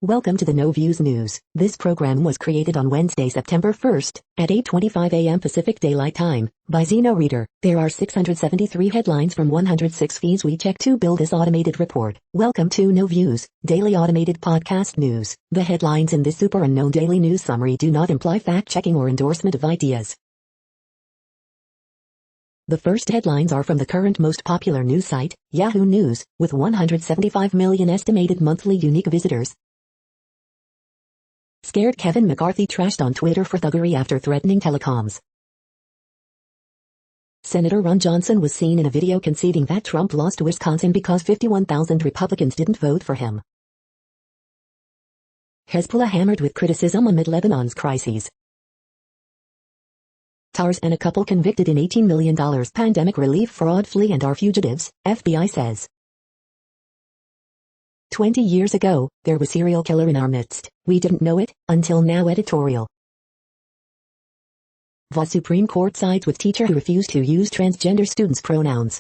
Welcome to the No Views News. This program was created on Wednesday, September 1st, at 8:25 a.m. Pacific Daylight Time, by Zeno Reader. There are 673 headlines from 106 feeds we check to build this automated report. Welcome to No Views, daily automated podcast news. The headlines in this super unknown daily news summary do not imply fact-checking or endorsement of ideas. The first headlines are from the current most popular news site, Yahoo News, with 175 million estimated monthly unique visitors. Scared Kevin McCarthy trashed on Twitter for thuggery after threatening telecoms. Senator Ron Johnson was seen in a video conceding that Trump lost Wisconsin because 51,000 Republicans didn't vote for him. Hezbollah hammered with criticism amid Lebanon's crises. TARS and a couple convicted in $18 million pandemic relief fraud flee and are fugitives, FBI says. 20 years ago, there was a serial killer in our midst. We didn't know it, until now. Editorial. The Supreme Court sides with teacher who refused to use transgender students' pronouns.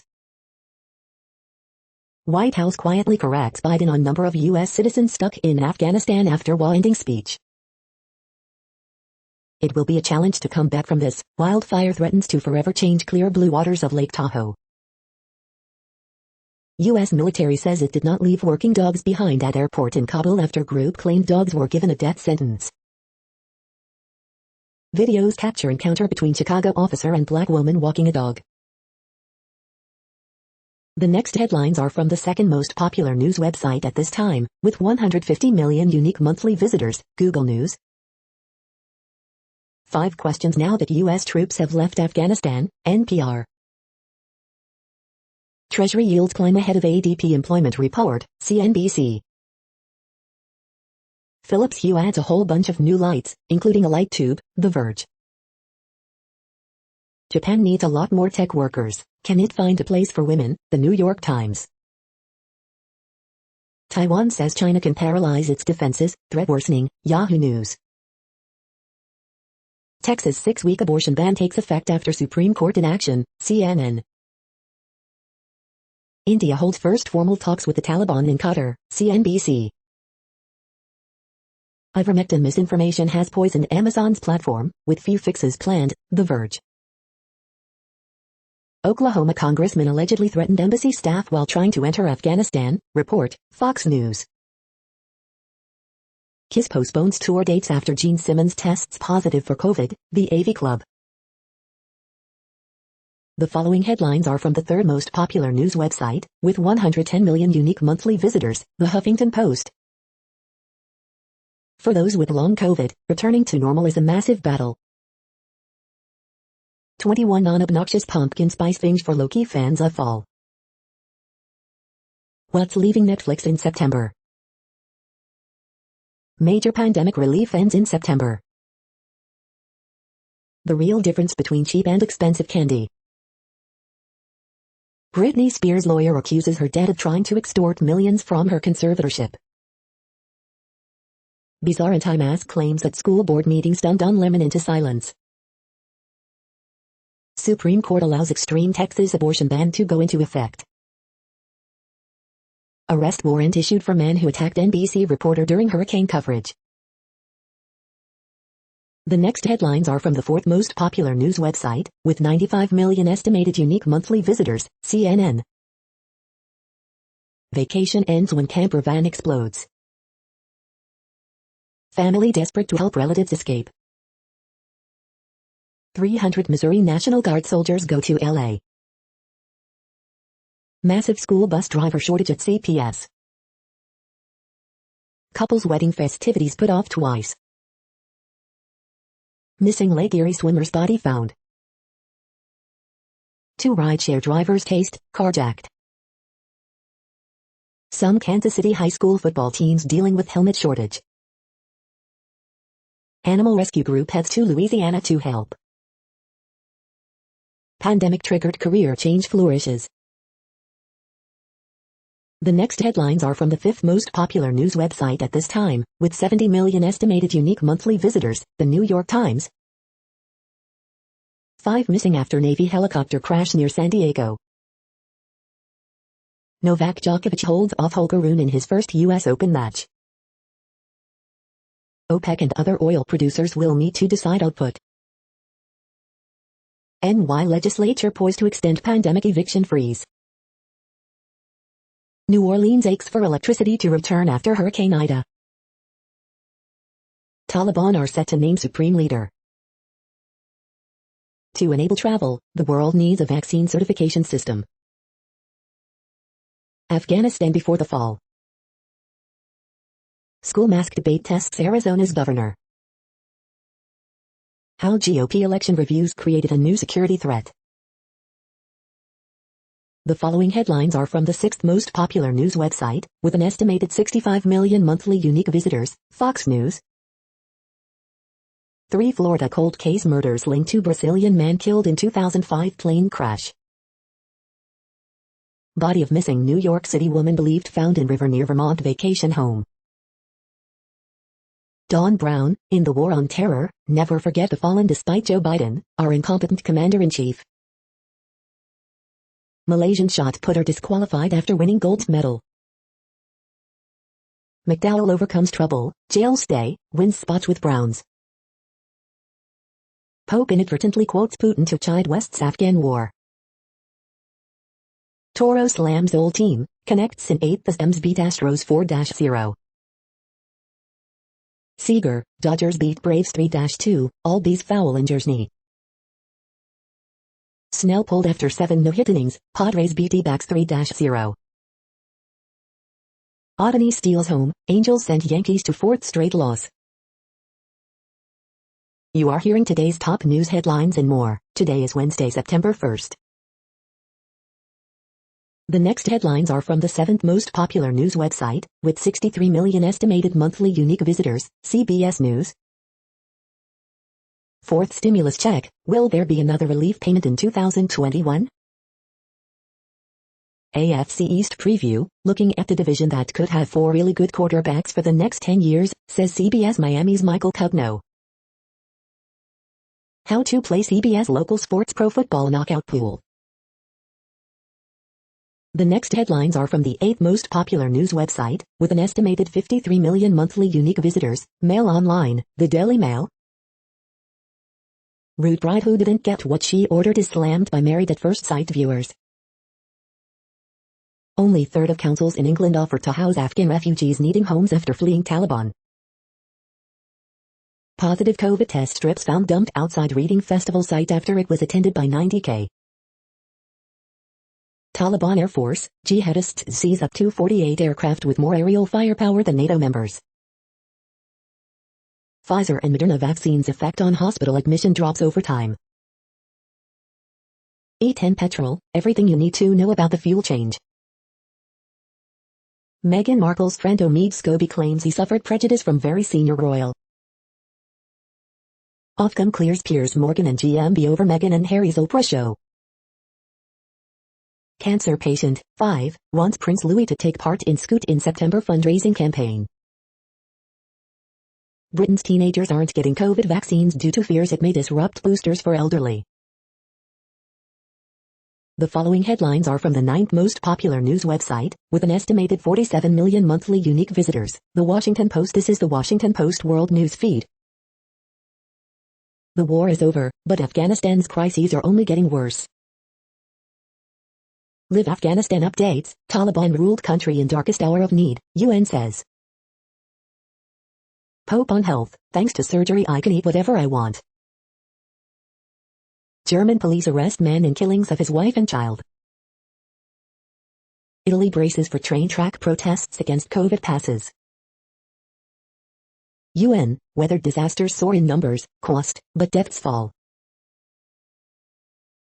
White House quietly corrects Biden on number of U.S. citizens stuck in Afghanistan after war-ending speech. It will be a challenge to come back from this. Wildfire threatens to forever change clear blue waters of Lake Tahoe. U.S. military says it did not leave working dogs behind at airport in Kabul after group claimed dogs were given a death sentence. Videos capture encounter between Chicago officer and black woman walking a dog. The next headlines are from the second most popular news website at this time, with 150 million unique monthly visitors, Google News. 5 questions now that U.S. troops have left Afghanistan, NPR. Treasury yields climb ahead of ADP employment report, CNBC. Philips Hue adds a whole bunch of new lights, including a light tube, The Verge. Japan needs a lot more tech workers. Can it find a place for women? The New York Times. Taiwan says China can paralyze its defenses, threat worsening, Yahoo News. Texas 6-week abortion ban takes effect after Supreme Court inaction, CNN. India holds first formal talks with the Taliban in Qatar, CNBC. Ivermectin misinformation has poisoned Amazon's platform, with few fixes planned, The Verge. Oklahoma congressman allegedly threatened embassy staff while trying to enter Afghanistan, report, Fox News. Kiss postpones tour dates after Gene Simmons tests positive for COVID, the AV Club. The following headlines are from the third most popular news website, with 110 million unique monthly visitors, The Huffington Post. For those with long COVID, returning to normal is a massive battle. 21 non-obnoxious pumpkin spice things for low-key fans of fall. What's leaving Netflix in September? Major pandemic relief ends in September. The real difference between cheap and expensive candy. Britney Spears' lawyer accuses her dad of trying to extort millions from her conservatorship. Bizarre anti-mask claims at school board meeting stunned Don Lemon into silence. Supreme Court allows extreme Texas abortion ban to go into effect. Arrest warrant issued for man who attacked NBC reporter during hurricane coverage. The next headlines are from the fourth most popular news website, with 95 million estimated unique monthly visitors, CNN. Vacation ends when camper van explodes. Family desperate to help relatives escape. 300 Missouri National Guard soldiers go to L.A. Massive school bus driver shortage at CPS. Couple's wedding festivities put off twice. Missing Lake Erie swimmer's body found. 2 rideshare drivers cased, carjacked. Some Kansas City high school football teams dealing with helmet shortage. Animal rescue group heads to Louisiana to help. Pandemic triggered career change flourishes. The next headlines are from the fifth most popular news website at this time, with 70 million estimated unique monthly visitors, The New York Times. 5 missing after Navy helicopter crash near San Diego. Novak Djokovic holds off Holger Rune in his first U.S. Open match. OPEC and other oil producers will meet to decide output. NY legislature poised to extend pandemic eviction freeze. New Orleans aches for electricity to return after Hurricane Ida. Taliban are set to name supreme leader. To enable travel, the world needs a vaccine certification system. Afghanistan before the fall. School mask debate tests Arizona's governor. How GOP election reviews created a new security threat. The following headlines are from the 6th most popular news website, with an estimated 65 million monthly unique visitors, Fox News. 3 Florida cold case murders linked to Brazilian man killed in 2005 plane crash. Body of missing New York City woman believed found in river near Vermont vacation home. Don Brown, in the war on terror, never forget the fallen despite Joe Biden, our incompetent commander-in-chief. Malaysian shot putter disqualified after winning gold medal. McDowell overcomes trouble, jail stay, wins spot with Browns. Pope inadvertently quotes Putin to chide West's Afghan war. Toro slams old team, connects in 8th as M's beat Astros 4-0. Seager, Dodgers beat Braves 3-2, all B's foul in Jersey. Snell pulled after 7 no-hit innings, Padres beat D-backs 3-0. Otani steals home, Angels send Yankees to 4th straight loss. You are hearing today's top news headlines and more. Today is Wednesday, September 1st. The next headlines are from the 7th most popular news website, with 63 million estimated monthly unique visitors, CBS News. 4th stimulus check, will there be another relief payment in 2021? AFC East preview, looking at the division that could have 4 really good quarterbacks for the next 10 years, says CBS Miami's Michael Cugno. How to play CBS local sports pro football knockout pool. The next headlines are from the 8th most popular news website, with an estimated 53 million monthly unique visitors, Mail Online, the Daily Mail. Rude bride who didn't get what she ordered is slammed by Married at First Sight viewers. Only third of councils in England offer to house Afghan refugees needing homes after fleeing Taliban. Positive COVID test strips found dumped outside Reading Festival site after it was attended by 90K. Taliban Air Force, jihadists seize up to 48 aircraft with more aerial firepower than NATO members. Pfizer and Moderna vaccines' effect on hospital admission drops over time. E10 petrol, everything you need to know about the fuel change. Meghan Markle's friend Omid Scobie claims he suffered prejudice from very senior royal. Ofcom clears Piers Morgan and GMB over Meghan and Harry's Oprah show. Cancer patient, 5, wants Prince Louis to take part in Scoot in September fundraising campaign. Britain's teenagers aren't getting COVID vaccines due to fears it may disrupt boosters for elderly. The following headlines are from the 9th most popular news website, with an estimated 47 million monthly unique visitors, The Washington Post. This is the Washington Post World News Feed. The war is over, but Afghanistan's crises are only getting worse. Live Afghanistan updates, Taliban ruled country in darkest hour of need, UN says. Pope on health, thanks to surgery I can eat whatever I want. German police arrest man in killings of his wife and child. Italy braces for train track protests against COVID passes. UN, weather disasters soar in numbers, cost, but deaths fall.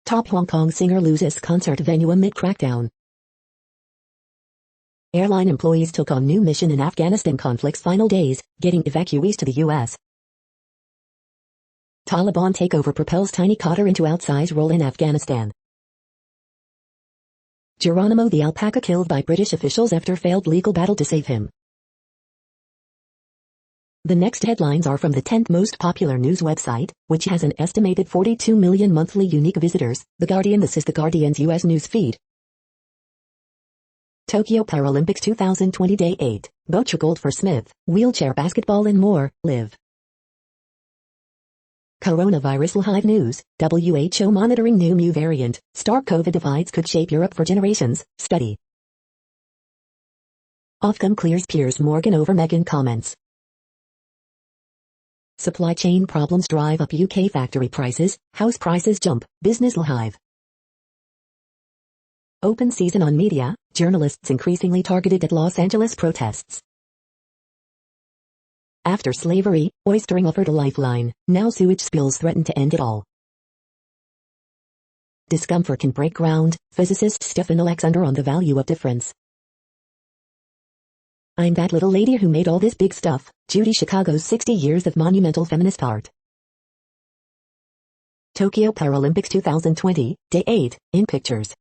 Top Hong Kong singer loses concert venue amid crackdown. Airline employees took on new mission in Afghanistan conflict's final days, getting evacuees to the U.S. Taliban takeover propels Tiny Cotter into outsized role in Afghanistan. Geronimo the alpaca killed by British officials after failed legal battle to save him. The next headlines are from the 10th most popular news website, which has an estimated 42 million monthly unique visitors, The Guardian. This is The Guardian's U.S. news feed. Tokyo Paralympics 2020 Day 8, Boccia Gold for Smith, Wheelchair Basketball and more, live. Coronavirus Live News, WHO monitoring new Mu variant, stark COVID divides could shape Europe for generations, study. Ofcom clears Piers Morgan over Meghan comments. Supply chain problems drive up UK factory prices, house prices jump, Business Live. Open season on media, journalists increasingly targeted at Los Angeles protests. After slavery, oystering offered a lifeline, now sewage spills threaten to end it all. Discomfort can break ground, physicist Stephen Alexander on the value of difference. I'm that little lady who made all this big stuff, Judy Chicago's 60 years of monumental feminist art. Tokyo Paralympics 2020, Day 8, in pictures.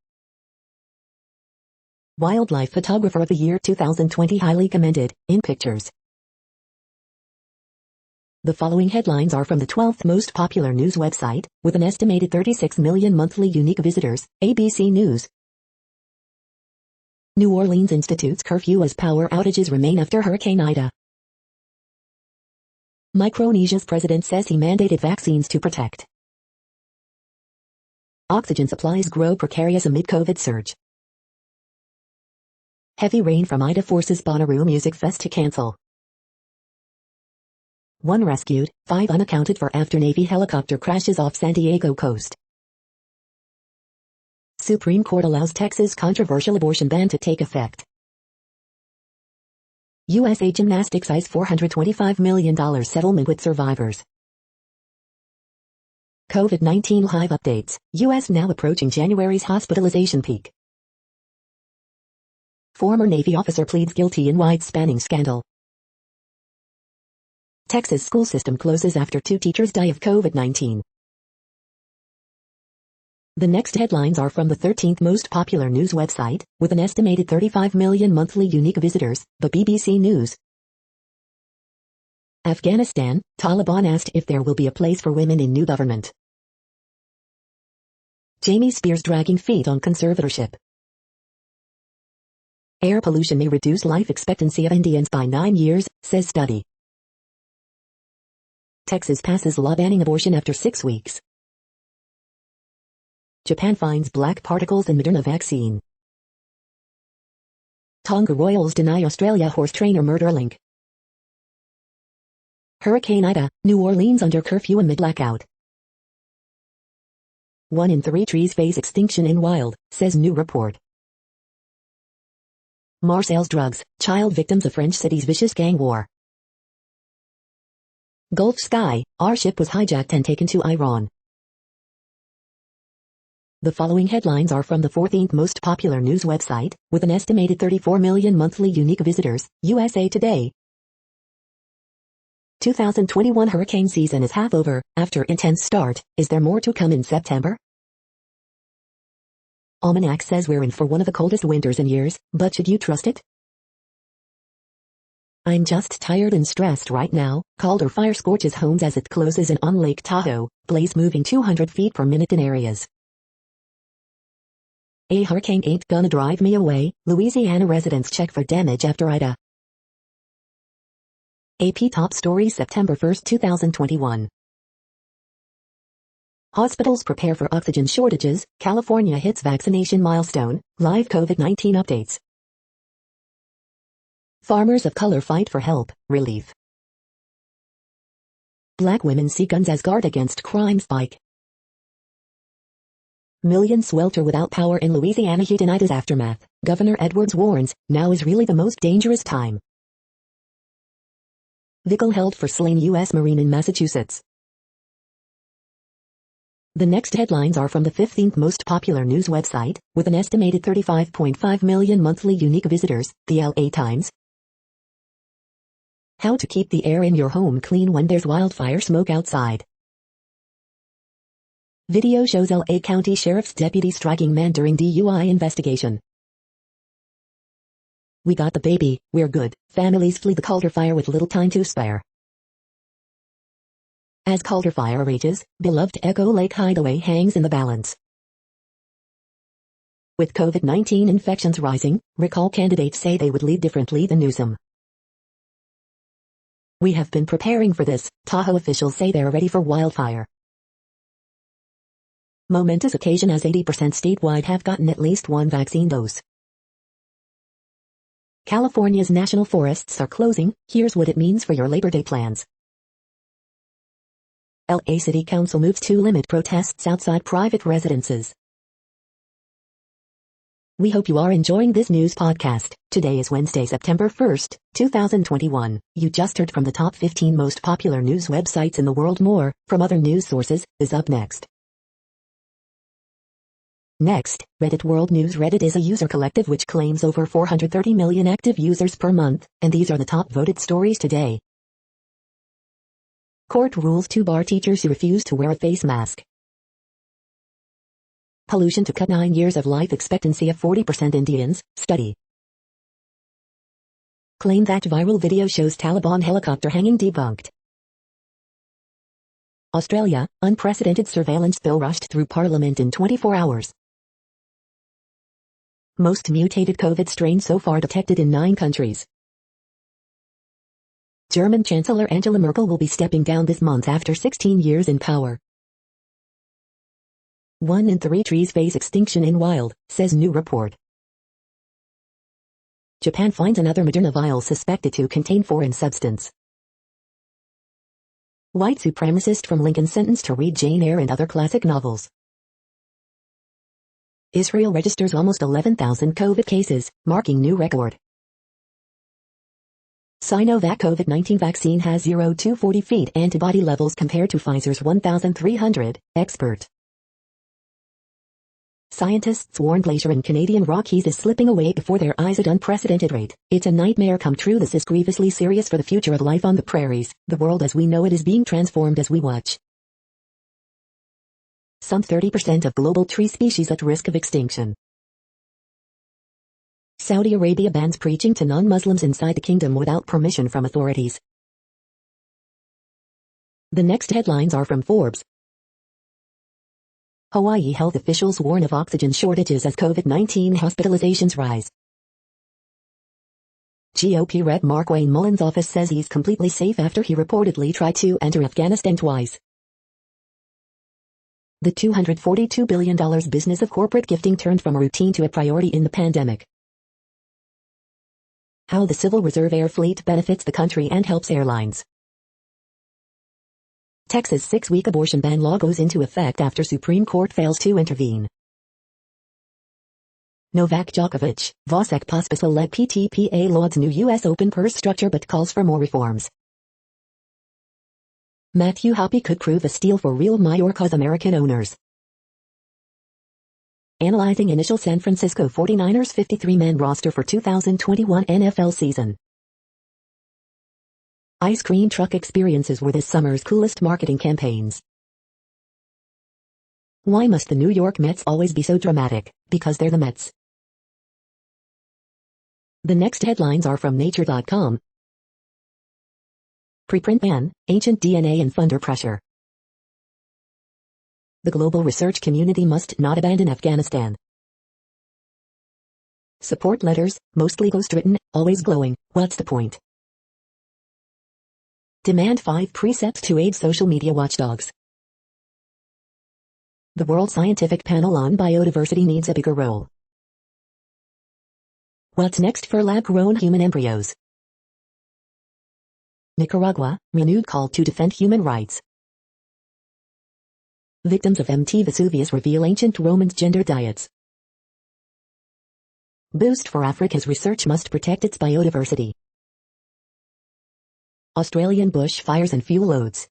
Wildlife Photographer of the Year 2020 highly commended, in pictures. The following headlines are from the 12th most popular news website, with an estimated 36 million monthly unique visitors, ABC News. New Orleans institutes curfew as power outages remain after Hurricane Ida. Micronesia's president says he mandated vaccines to protect. Oxygen supplies grow precarious amid COVID surge. Heavy rain from Ida forces Bonnaroo Music Fest to cancel. 1 rescued, 5 unaccounted for after Navy helicopter crashes off San Diego coast. Supreme Court allows Texas controversial abortion ban to take effect. USA Gymnastics eyes $425 million settlement with survivors. COVID-19 live updates, U.S. now approaching January's hospitalization peak. Former Navy officer pleads guilty in wide-spanning scandal. Texas school system closes after 2 teachers die of COVID-19. The next headlines are from the 13th most popular news website, with an estimated 35 million monthly unique visitors, the BBC News. Afghanistan, Taliban asked if there will be a place for women in new government. Jamie Spears dragging feet on conservatorship. Air pollution may reduce life expectancy of Indians by 9 years, says study. Texas passes law banning abortion after 6 weeks. Japan finds black particles in Moderna vaccine. Tonga Royals deny Australia horse trainer murder link. Hurricane Ida, New Orleans under curfew amid blackout. 1 in 3 trees face extinction in wild, says new report. Marseille's drugs, child victims of French city's vicious gang war. Gulf Sky, our ship was hijacked and taken to Iran. The following headlines are from the 14th most popular news website, with an estimated 34 million monthly unique visitors, USA Today. 2021 hurricane season is half over, after intense start, is there more to come in September? Almanac says we're in for one of the coldest winters in years, but should you trust it? I'm just tired and stressed right now, Calder fire scorches homes as it closes in on Lake Tahoe, blaze moving 200 feet per minute in areas. A hurricane ain't gonna drive me away, Louisiana residents check for damage after Ida. AP top story September 1, 2021. Hospitals prepare for oxygen shortages, California hits vaccination milestone, live COVID-19 updates. Farmers of color fight for help, relief. Black women see guns as guard against crime spike. Millions swelter without power in Louisiana heat in Ida's aftermath. Governor Edwards warns, now is really the most dangerous time. Vehicle held for slain U.S. Marine in Massachusetts. The next headlines are from the 15th most popular news website, with an estimated 35.5 million monthly unique visitors, the LA Times. How to keep the air in your home clean when there's wildfire smoke outside. Video shows LA County Sheriff's deputy striking man during DUI investigation. We got the baby, we're good. Families flee the Calder fire with little time to spare. As Calder fire rages, beloved Echo Lake Hideaway hangs in the balance. With COVID-19 infections rising, recall candidates say they would lead differently than Newsom. We have been preparing for this, Tahoe officials say they're ready for wildfire. Momentous occasion as 80% statewide have gotten at least one vaccine dose. California's national forests are closing, here's what it means for your Labor Day plans. LA City Council moves to limit protests outside private residences. We hope you are enjoying this news podcast. Today is Wednesday, September 1st, 2021. You just heard from the top 15 most popular news websites in the world. More from other news sources is up next. Next, Reddit World News. Reddit is a user collective which claims over 430 million active users per month, and these are the top voted stories today. Court rules to bar teachers who refuse to wear a face mask. Pollution to cut 9 years of life expectancy of 40% Indians, study. Claim that viral video shows Taliban helicopter hanging debunked. Australia, unprecedented surveillance bill rushed through Parliament in 24 hours. Most mutated COVID strain so far detected in 9 countries. German Chancellor Angela Merkel will be stepping down this month after 16 years in power. 1 in 3 trees face extinction in wild, says new report. Japan finds another Moderna vial suspected to contain foreign substance. White supremacist from Lincoln sentenced to read Jane Eyre and other classic novels. Israel registers almost 11,000 COVID cases, marking new record. Sinovac COVID-19 vaccine has 0 to 40 feet antibody levels compared to Pfizer's 1,300, expert. Scientists warn glacier in Canadian Rockies is slipping away before their eyes at unprecedented rate. It's a nightmare come true. This is grievously serious for the future of life on the prairies. The world as we know it is being transformed as we watch. Some 30% of global tree species at risk of extinction. Saudi Arabia bans preaching to non-Muslims inside the kingdom without permission from authorities. The next headlines are from Forbes. Hawaii health officials warn of oxygen shortages as COVID-19 hospitalizations rise. GOP Rep Mark Wayne Mullins' office says he's completely safe after he reportedly tried to enter Afghanistan twice. The $242 billion business of corporate gifting turned from a routine to a priority in the pandemic. How the Civil Reserve Air Fleet benefits the country and helps airlines. Texas 6-week abortion ban law goes into effect after Supreme Court fails to intervene. Novak Djokovic, Vasek Pospisil-led PTPA lauds new U.S. Open purse structure but calls for more reforms. Matthew Hoppe could prove a steal for real Mayorkas American owners. Analyzing initial San Francisco 49ers 53-man roster for 2021 NFL season. Ice cream truck experiences were this summer's coolest marketing campaigns. Why must the New York Mets always be so dramatic? Because they're the Mets. The next headlines are from Nature.com. Preprint ban, ancient DNA and funder pressure. The global research community must not abandon Afghanistan. Support letters, mostly ghostwritten, always glowing, what's the point? Demand 5 precepts to aid social media watchdogs. The World Scientific Panel on Biodiversity needs a bigger role. What's next for lab-grown human embryos? Nicaragua, renewed call to defend human rights. Victims of Mt. Vesuvius reveal ancient Romans' gender diets. Boost for Africa's research must protect its biodiversity. Australian bush fires and fuel loads.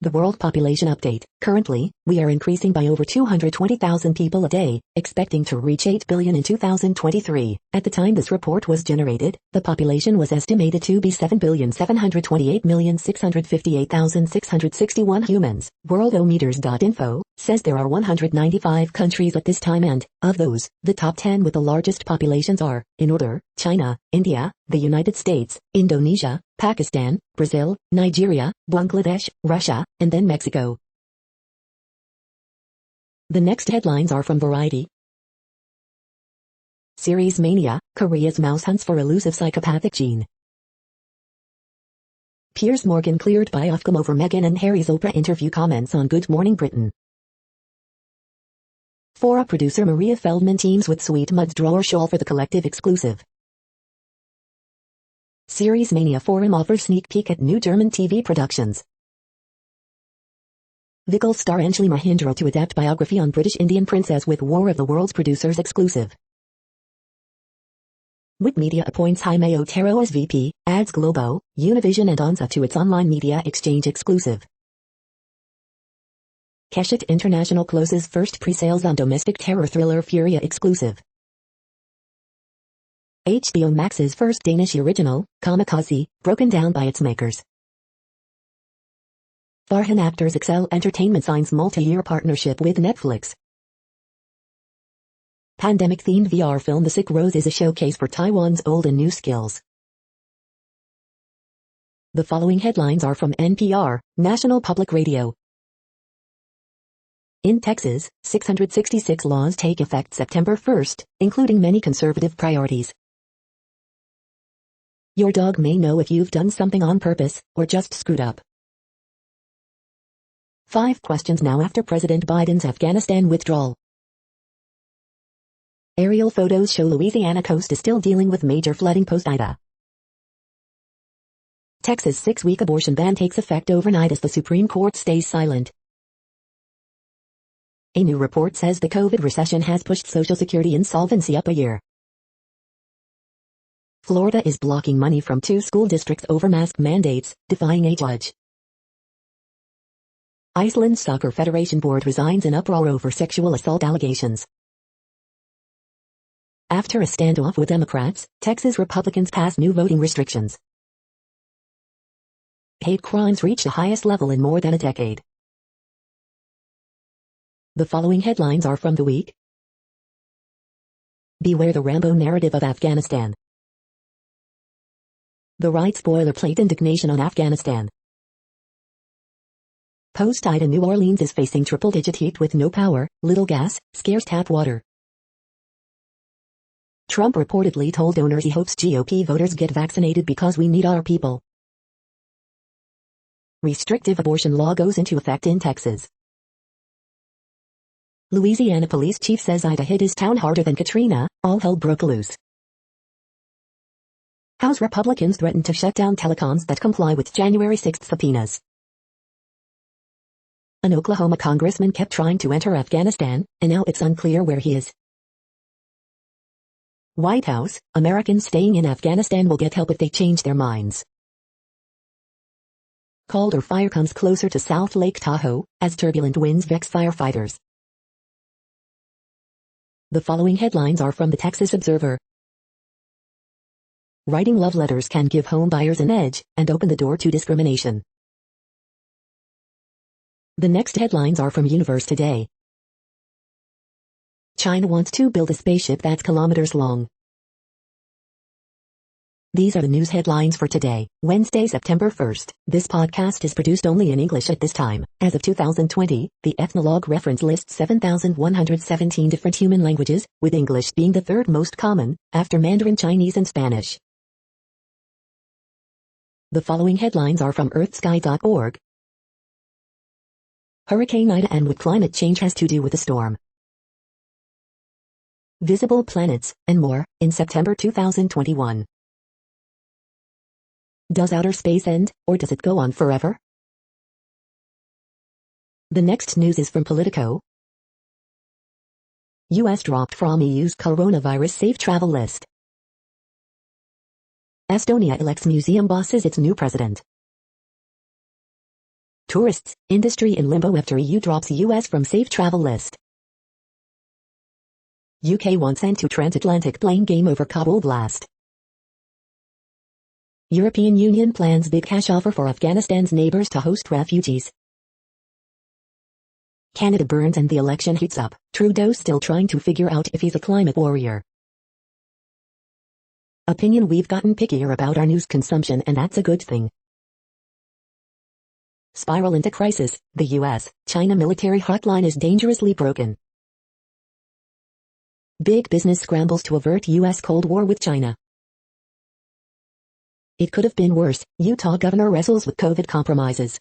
The World Population Update. Currently, we are increasing by over 220,000 people a day, expecting to reach 8 billion in 2023. At the time this report was generated, the population was estimated to be 7,728,658,661 humans. Worldometers.info says there are 195 countries at this time and, of those, the top 10 with the largest populations are, in order, China, India, the United States, Indonesia, Pakistan, Brazil, Nigeria, Bangladesh, Russia, and then Mexico. The next headlines are from Variety. Series Mania, Korea's mouse hunts for elusive psychopathic gene. Piers Morgan cleared by Ofcom over Meghan and Harry's Oprah interview comments on Good Morning Britain. Fora producer Maria Feldman teams with Sweet Mud's drawer shawl for the Collective exclusive. Series Mania Forum offers sneak peek at new German TV productions. Vikal star Anjali Mahindra to adapt biography on British Indian princess with War of the Worlds producers exclusive. WIT Media appoints Jaime Otero as VP, adds Globo, Univision and Onza to its online media exchange exclusive. Keshet International closes first pre-sales on domestic terror thriller Furia exclusive. HBO Max's first Danish original, Kamikaze, broken down by its makers. Farhan Akhtar's Excel Entertainment signs multi-year partnership with Netflix. Pandemic-themed VR film The Sick Rose is a showcase for Taiwan's old and new skills. The following headlines are from NPR, National Public Radio. In Texas, 666 laws take effect September 1st, including many conservative priorities. Your dog may know if you've done something on purpose, or just screwed up. 5 questions now after President Biden's Afghanistan withdrawal. Aerial photos show Louisiana coast is still dealing with major flooding post-Ida. Texas 6-week abortion ban takes effect overnight as the Supreme Court stays silent. A new report says the COVID recession has pushed Social Security insolvency up a year. Florida is blocking money from 2 school districts over mask mandates, defying a judge. Iceland's Soccer Federation board resigns in uproar over sexual assault allegations. After a standoff with Democrats, Texas Republicans pass new voting restrictions. Hate crimes reach the highest level in more than a decade. The following headlines are from The Week. Beware the Rambo narrative of Afghanistan. The right's boilerplate indignation on Afghanistan. Post-Ida New Orleans is facing triple-digit heat with no power, little gas, scarce tap water. Trump reportedly told donors he hopes GOP voters get vaccinated because we need our people. Restrictive abortion law goes into effect in Texas. Louisiana police chief says Ida hit his town harder than Katrina, all hell broke loose. House Republicans threaten to shut down telecoms that comply with January 6 subpoenas. An Oklahoma congressman kept trying to enter Afghanistan, and now it's unclear where he is. White House, Americans staying in Afghanistan will get help if they change their minds. Colder fire comes closer to South Lake Tahoe, as turbulent winds vex firefighters. The following headlines are from the Texas Observer. Writing love letters can give home buyers an edge, and open the door to discrimination. The next headlines are from Universe Today. China wants to build a spaceship that's kilometers long. These are the news headlines for today, Wednesday, September 1st. This podcast is produced only in English at this time. As of 2020, the Ethnologue reference lists 7,117 different human languages, with English being the 3rd most common, after Mandarin Chinese and Spanish. The following headlines are from earthsky.org. Hurricane Ida and what climate change has to do with the storm. Visible planets, and more, in September 2021. Does outer space end, or does it go on forever? The next news is from Politico. U.S. dropped from EU's coronavirus safe travel list. Estonia elects museum boss as its new president. Tourists, industry in limbo after EU drops US from safe travel list. UK wants end to transatlantic plane game over Kabul blast. European Union plans big cash offer for Afghanistan's neighbors to host refugees. Canada burns and the election heats up. Trudeau still trying to figure out if he's a climate warrior. Opinion: we've gotten pickier about our news consumption, and that's a good thing. spiral into crisis. The U.S.-China military hotline is dangerously broken. Big business scrambles to avert U.S. Cold War with China. It could have been worse. Utah governor wrestles with COVID compromises.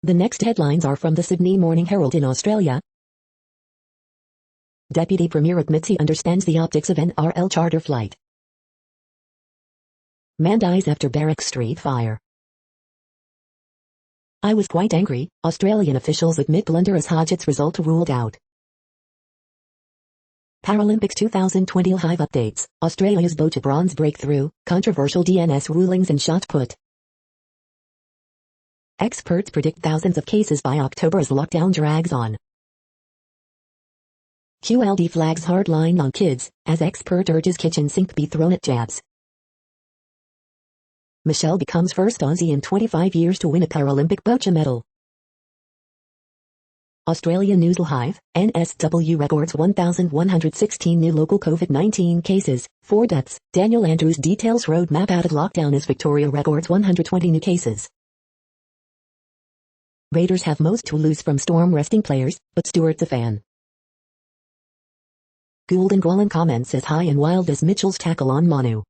The next headlines are from the Sydney Morning Herald in Australia. Deputy Premier admits he understands the optics of NRL charter flight. Man dies after Barrack Street fire. I was quite angry. Australian officials admit blunder as Hodgett's result ruled out. Paralympics 2020 live updates. Australia's bow to bronze breakthrough, controversial DNS rulings and shot put. Experts predict thousands of cases by October as lockdown drags on. QLD flags hardline on kids, as expert urges kitchen sink be thrown at jabs. Michelle becomes first Aussie in 25 years to win a Paralympic boccia medal. Australian News Live, NSW records 1,116 new local COVID-19 cases, 4 deaths. Daniel Andrews details roadmap out of lockdown as Victoria records 120 new cases. Raiders have most to lose from storm resting players, but Stewart's a fan. Gould and Gwallan comments as high and wild as Mitchell's tackle on Manu.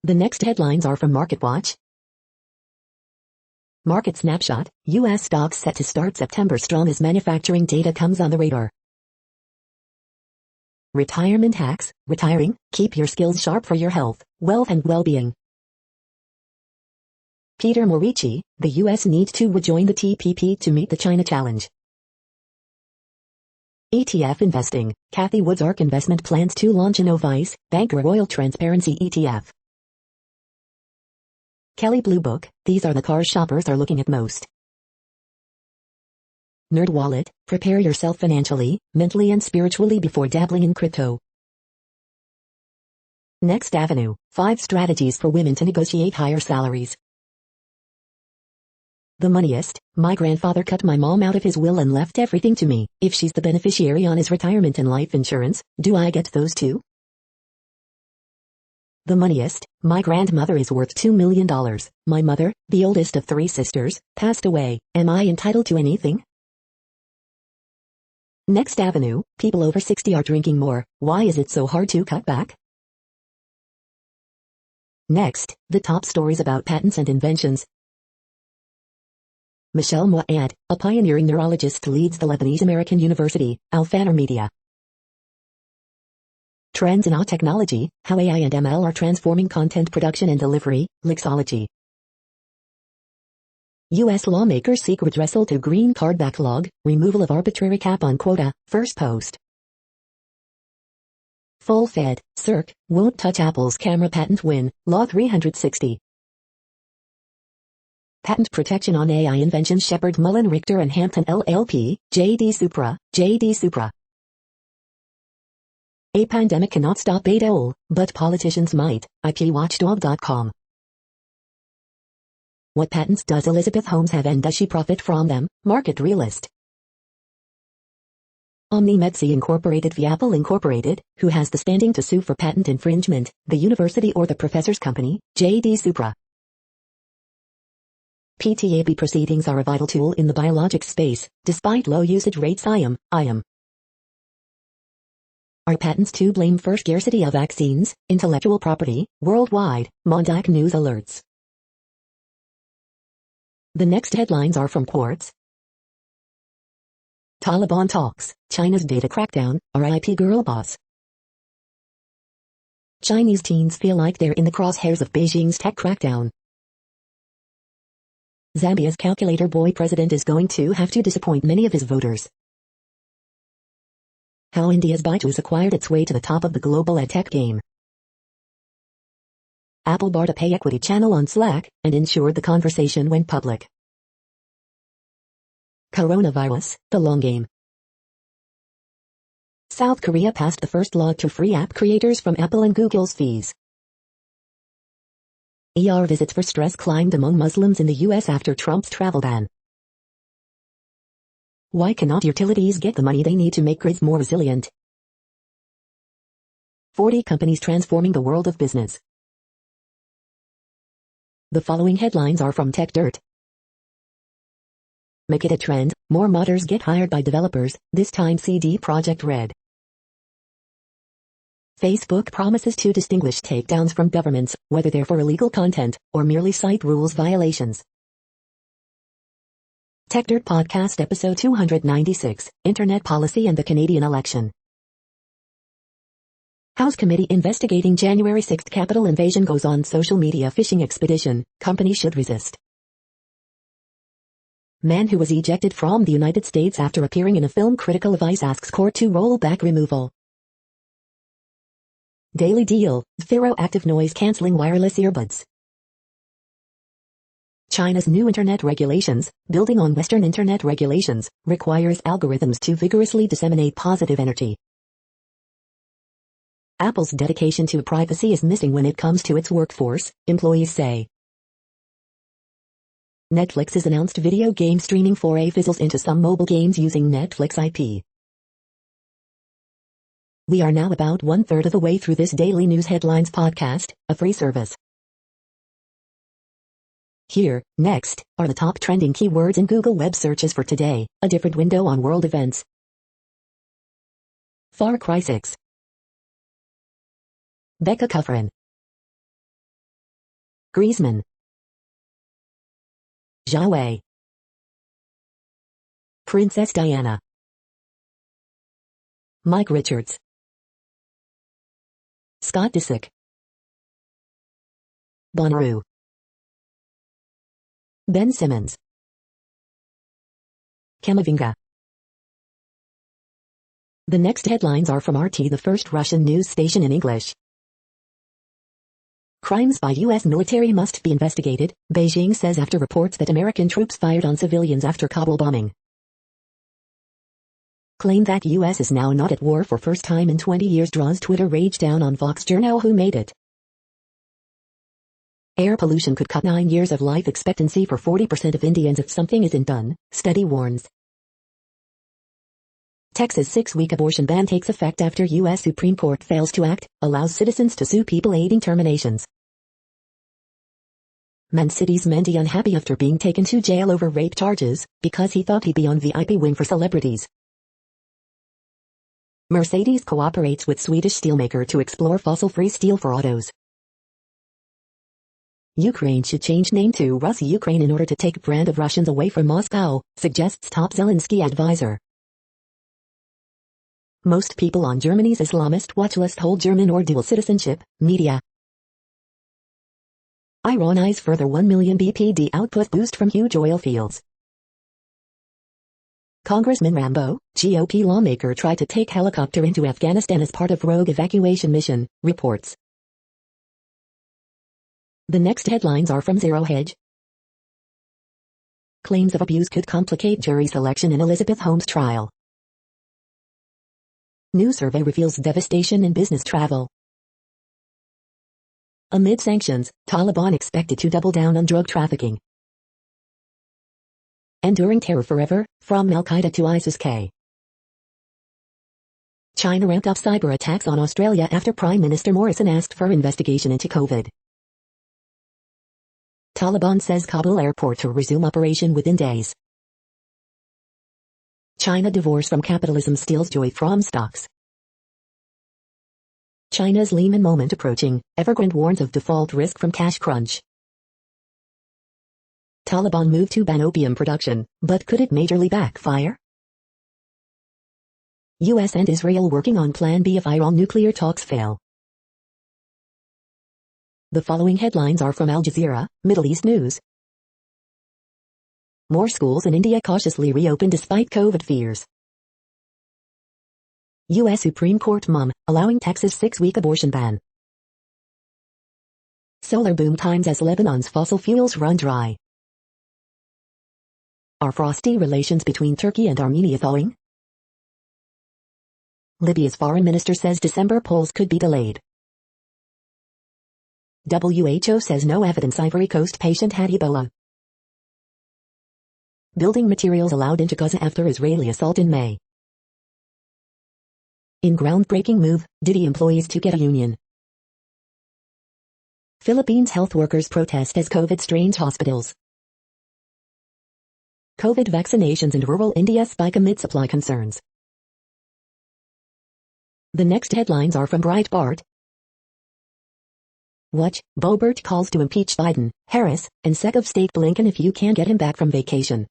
The next headlines are from MarketWatch. Market snapshot, U.S. stocks set to start September strong as manufacturing data comes on the radar. Retirement hacks, retiring, keep your skills sharp for your health, wealth and well-being. Peter Morici, the U.S. needs to join the TPP to meet the China challenge. ETF investing, Cathie Wood's ARK Investment plans to launch an Ovice, Bank Royal Transparency ETF. Kelly Blue Book, these are the cars shoppers are looking at most. NerdWallet, prepare yourself financially, mentally and spiritually before dabbling in crypto. Next Avenue, 5 strategies for women to negotiate higher salaries. The Moneyest, my grandfather cut my mom out of his will and left everything to me. If she's the beneficiary on his retirement and life insurance, do I get those too? The Moneyest, my grandmother is worth $2 million. My mother, the oldest of 3 sisters, passed away. Am I entitled to anything? Next Avenue, people over 60 are drinking more. Why is it so hard to cut back? Next, the top stories about patents and inventions. Michelle Moayed, a pioneering neurologist, leads the Lebanese-American University, Al-Faner Media. Trends in our technology, how AI and ML are transforming content production and delivery, Lixology. U.S. lawmakers seek redressal to green card backlog, removal of arbitrary cap on quota, First Post. Full Fed, Cirque, won't touch Apple's camera patent win, Law 360. Patent protection on AI inventions Shepard Mullen Richter and Hampton LLP, JD Supra. A pandemic cannot stop ADOL, but politicians might, IPWatchdog.com. What patents does Elizabeth Holmes have and does she profit from them? Market Realist. OmniMedC Incorporated v. Apple Incorporated, who has the standing to sue for patent infringement, the university or the professor's company, JD Supra. PTAB proceedings are a vital tool in the biologics space, despite low usage rates. IM. Are patents to blame for scarcity of vaccines, intellectual property, worldwide? Mondac News alerts. The next headlines are from Quartz. Taliban talks, China's data crackdown, RIP girl boss. Chinese teens feel like they're in the crosshairs of Beijing's tech crackdown. Zambia's calculator boy president is going to have to disappoint many of his voters. How India's Byju's acquired its way to the top of the global edtech game. Apple barred a pay equity channel on Slack and ensured the conversation went public. Coronavirus, the long game. South Korea passed the first law to free app creators from Apple and Google's fees. ER visits for stress climbed among Muslims in the U.S. after Trump's travel ban. Why cannot utilities get the money they need to make grids more resilient? 40 companies transforming the world of business. The following headlines are from Tech Dirt. Make it a trend, more modders get hired by developers, this time CD Projekt Red. Facebook promises to distinguish takedowns from governments, whether they're for illegal content, or merely site rules violations. Tech Dirt Podcast Episode 296, Internet Policy and the Canadian Election. House Committee investigating January 6 Capitol invasion goes on social media phishing expedition, company should resist. Man who was ejected from the United States after appearing in a film critical of ICE asks court to roll back removal. Daily Deal, Thorough Active Noise Cancelling Wireless Earbuds. China's new internet regulations, building on Western internet regulations, requires algorithms to vigorously disseminate positive energy. Apple's dedication to privacy is missing when it comes to its workforce, employees say. Netflix's announced video game streaming foray fizzles into some mobile games using Netflix IP. We are now about 1/3 of the way through this daily news headlines podcast, a free service. Here, next, are the top trending keywords in Google web searches for today, a different window on world events. Far Cry 6. Becca Kufrin. Griezmann. Zhao Wei. Princess Diana. Mike Richards. Scott Disick. Bonnaroo. Ben Simmons. Kamavinga. The next headlines are from RT, the first Russian news station in English. Crimes by U.S. military must be investigated, Beijing says after reports that American troops fired on civilians after Kabul bombing. Claim that U.S. is now not at war for first time in 20 years draws Twitter rage down on Fox Journal who made it. Air pollution could cut 9 years of life expectancy for 40% of Indians if something isn't done, study warns. Texas 6-week abortion ban takes effect after U.S. Supreme Court fails to act, allows citizens to sue people aiding terminations. Man City's Mendy unhappy after being taken to jail over rape charges, because he thought he'd be on VIP wing for celebrities. Mercedes cooperates with Swedish steelmaker to explore fossil-free steel for autos. Ukraine should change name to Russia Ukraine in order to take brand of Russians away from Moscow, suggests top Zelensky advisor. Most people on Germany's Islamist watch list hold German or dual citizenship, media. Iran eyes further 1 million BPD output boost from huge oil fields. Congressman Rambo, GOP lawmaker tried to take helicopter into Afghanistan as part of rogue evacuation mission, reports. The next headlines are from Zero Hedge. Claims of abuse could complicate jury selection in Elizabeth Holmes trial. New survey reveals devastation in business travel. Amid sanctions, Taliban expected to double down on drug trafficking. Enduring terror forever, from Al-Qaeda to ISIS-K. China ramped up cyber attacks on Australia after Prime Minister Morrison asked for investigation into COVID. Taliban says Kabul airport to resume operation within days. China divorce from capitalism steals joy from stocks. China's Lehman moment approaching, Evergrande warns of default risk from cash crunch. Taliban move to ban opium production, but could it majorly backfire? US and Israel working on Plan B if Iran nuclear talks fail. The following headlines are from Al Jazeera, Middle East News. More schools in India cautiously reopen despite COVID fears. U.S. Supreme Court mom, allowing Texas 6-week abortion ban. Solar boom times as Lebanon's fossil fuels run dry. Are frosty relations between Turkey and Armenia thawing? Libya's foreign minister says December polls could be delayed. WHO says no evidence Ivory Coast patient had Ebola. Building materials allowed into Gaza after Israeli assault in May. In groundbreaking move, Diddy employees to get a union. Philippines health workers protest as COVID strains hospitals. COVID vaccinations in rural India spike amid supply concerns. The next headlines are from Breitbart. Watch, Boebert calls to impeach Biden, Harris, and Sec of State Blinken if you can get him back from vacation.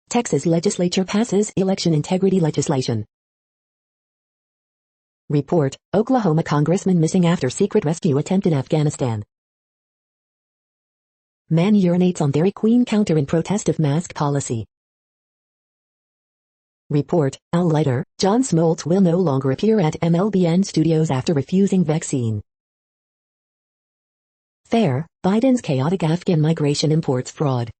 Texas legislature passes election integrity legislation. Report, Oklahoma congressman missing after secret rescue attempt in Afghanistan. Man urinates on Dairy Queen counter in protest of mask policy. Report, Al Leiter, John Smoltz will no longer appear at MLBN Studios after refusing vaccine. Fair, Biden's chaotic Afghan migration imports fraud.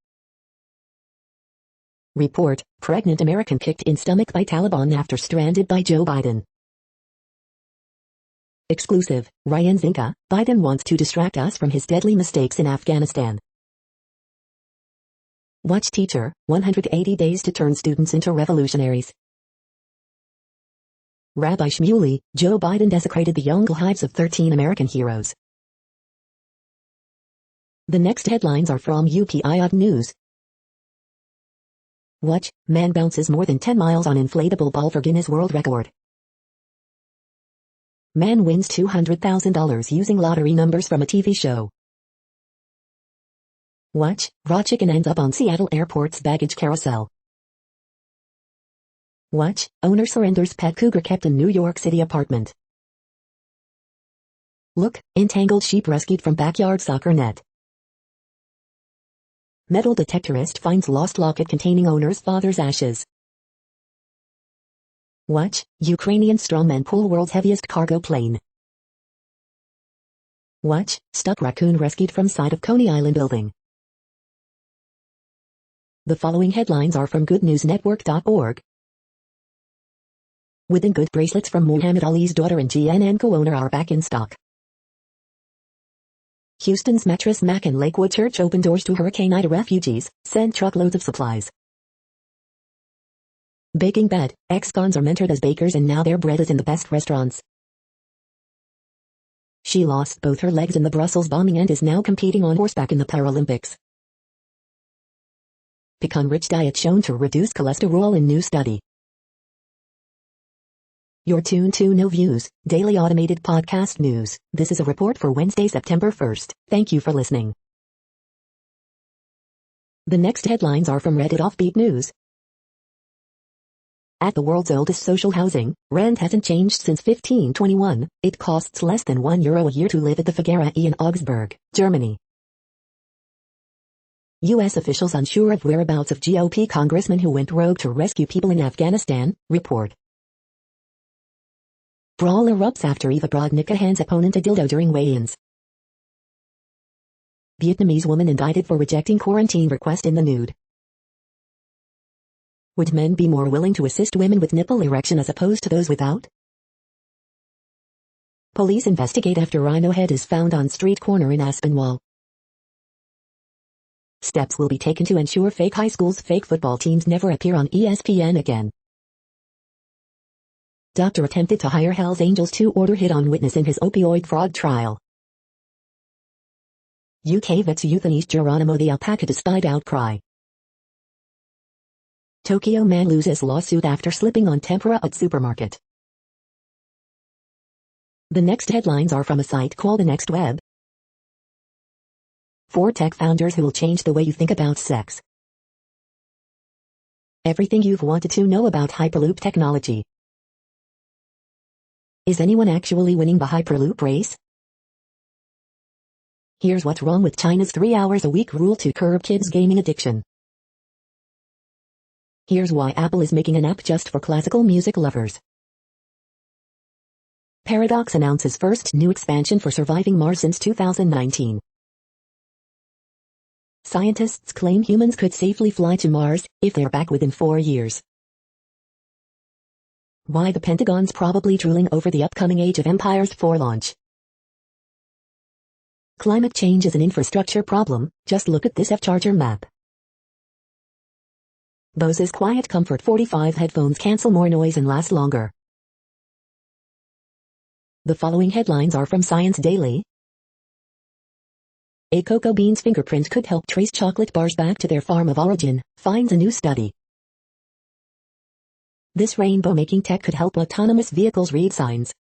Report, pregnant American kicked in stomach by Taliban after stranded by Joe Biden. Exclusive, Ryan Zinka, Biden wants to distract us from his deadly mistakes in Afghanistan. Watch Teacher, 180 days to turn students into revolutionaries. Rabbi Shmuley, Joe Biden desecrated the young lives of 13 American heroes. The next headlines are from UPI News. Watch, man bounces more than 10 miles on inflatable ball for Guinness World Record. Man wins $200,000 using lottery numbers from a TV show. Watch, raw chicken ends up on Seattle Airport's baggage carousel. Watch, owner surrenders pet cougar kept in New York City apartment. Look, entangled sheep rescued from backyard soccer net. Metal detectorist finds lost locket containing owner's father's ashes. Watch, Ukrainian strongmen pull world's heaviest cargo plane. Watch, stuck raccoon rescued from side of Coney Island building. The following headlines are from goodnewsnetwork.org. Within Good bracelets from Muhammad Ali's daughter and GNN co-owner are back in stock. Houston's Mattress Mac and Lakewood Church open doors to Hurricane Ida refugees, send truckloads of supplies. Baking Bed, ex-cons are mentored as bakers and now their bread is in the best restaurants. She lost both her legs in the Brussels bombing and is now competing on horseback in the Paralympics. Pecan-rich diet shown to reduce cholesterol in new study. You're tuned to No Views, daily automated podcast news. This is a report for Wednesday, September 1st. Thank you for listening. The next headlines are from Reddit Offbeat News. At the world's oldest social housing, rent hasn't changed since 1521. It costs less than €1 a year to live at the Figuera in Augsburg, Germany. U.S. officials unsure of whereabouts of GOP congressman who went rogue to rescue people in Afghanistan, report. Brawl erupts after Eva Brodnicka hands opponent a dildo during weigh-ins. Vietnamese woman indicted for rejecting quarantine request in the nude. Would men be more willing to assist women with nipple erection as opposed to those without? Police investigate after rhino head is found on street corner in Aspinwall. Steps will be taken to ensure fake high schools' fake football teams never appear on ESPN again. Doctor attempted to hire Hells Angels to order hit on witness in his opioid fraud trial. UK vets euthanize Geronimo the alpaca despite outcry. Tokyo man loses lawsuit after slipping on tempura at supermarket. The next headlines are from a site called The Next Web. 4 tech founders who will change the way you think about sex. Everything you've wanted to know about Hyperloop technology. Is anyone actually winning the Hyperloop race? Here's what's wrong with China's 3 hours a week rule to curb kids' gaming addiction. Here's why Apple is making an app just for classical music lovers. Paradox announces first new expansion for surviving Mars since 2019. Scientists claim humans could safely fly to Mars if they're back within 4 years. Why the Pentagon's probably drooling over the upcoming Age of Empires 4 launch. Climate change is an infrastructure problem, just look at this F-Charger map. Bose's Quiet Comfort 45 headphones cancel more noise and last longer. The following headlines are from Science Daily. A cocoa bean's fingerprint could help trace chocolate bars back to their farm of origin, finds a new study. This rainbow-making tech could help autonomous vehicles read signs.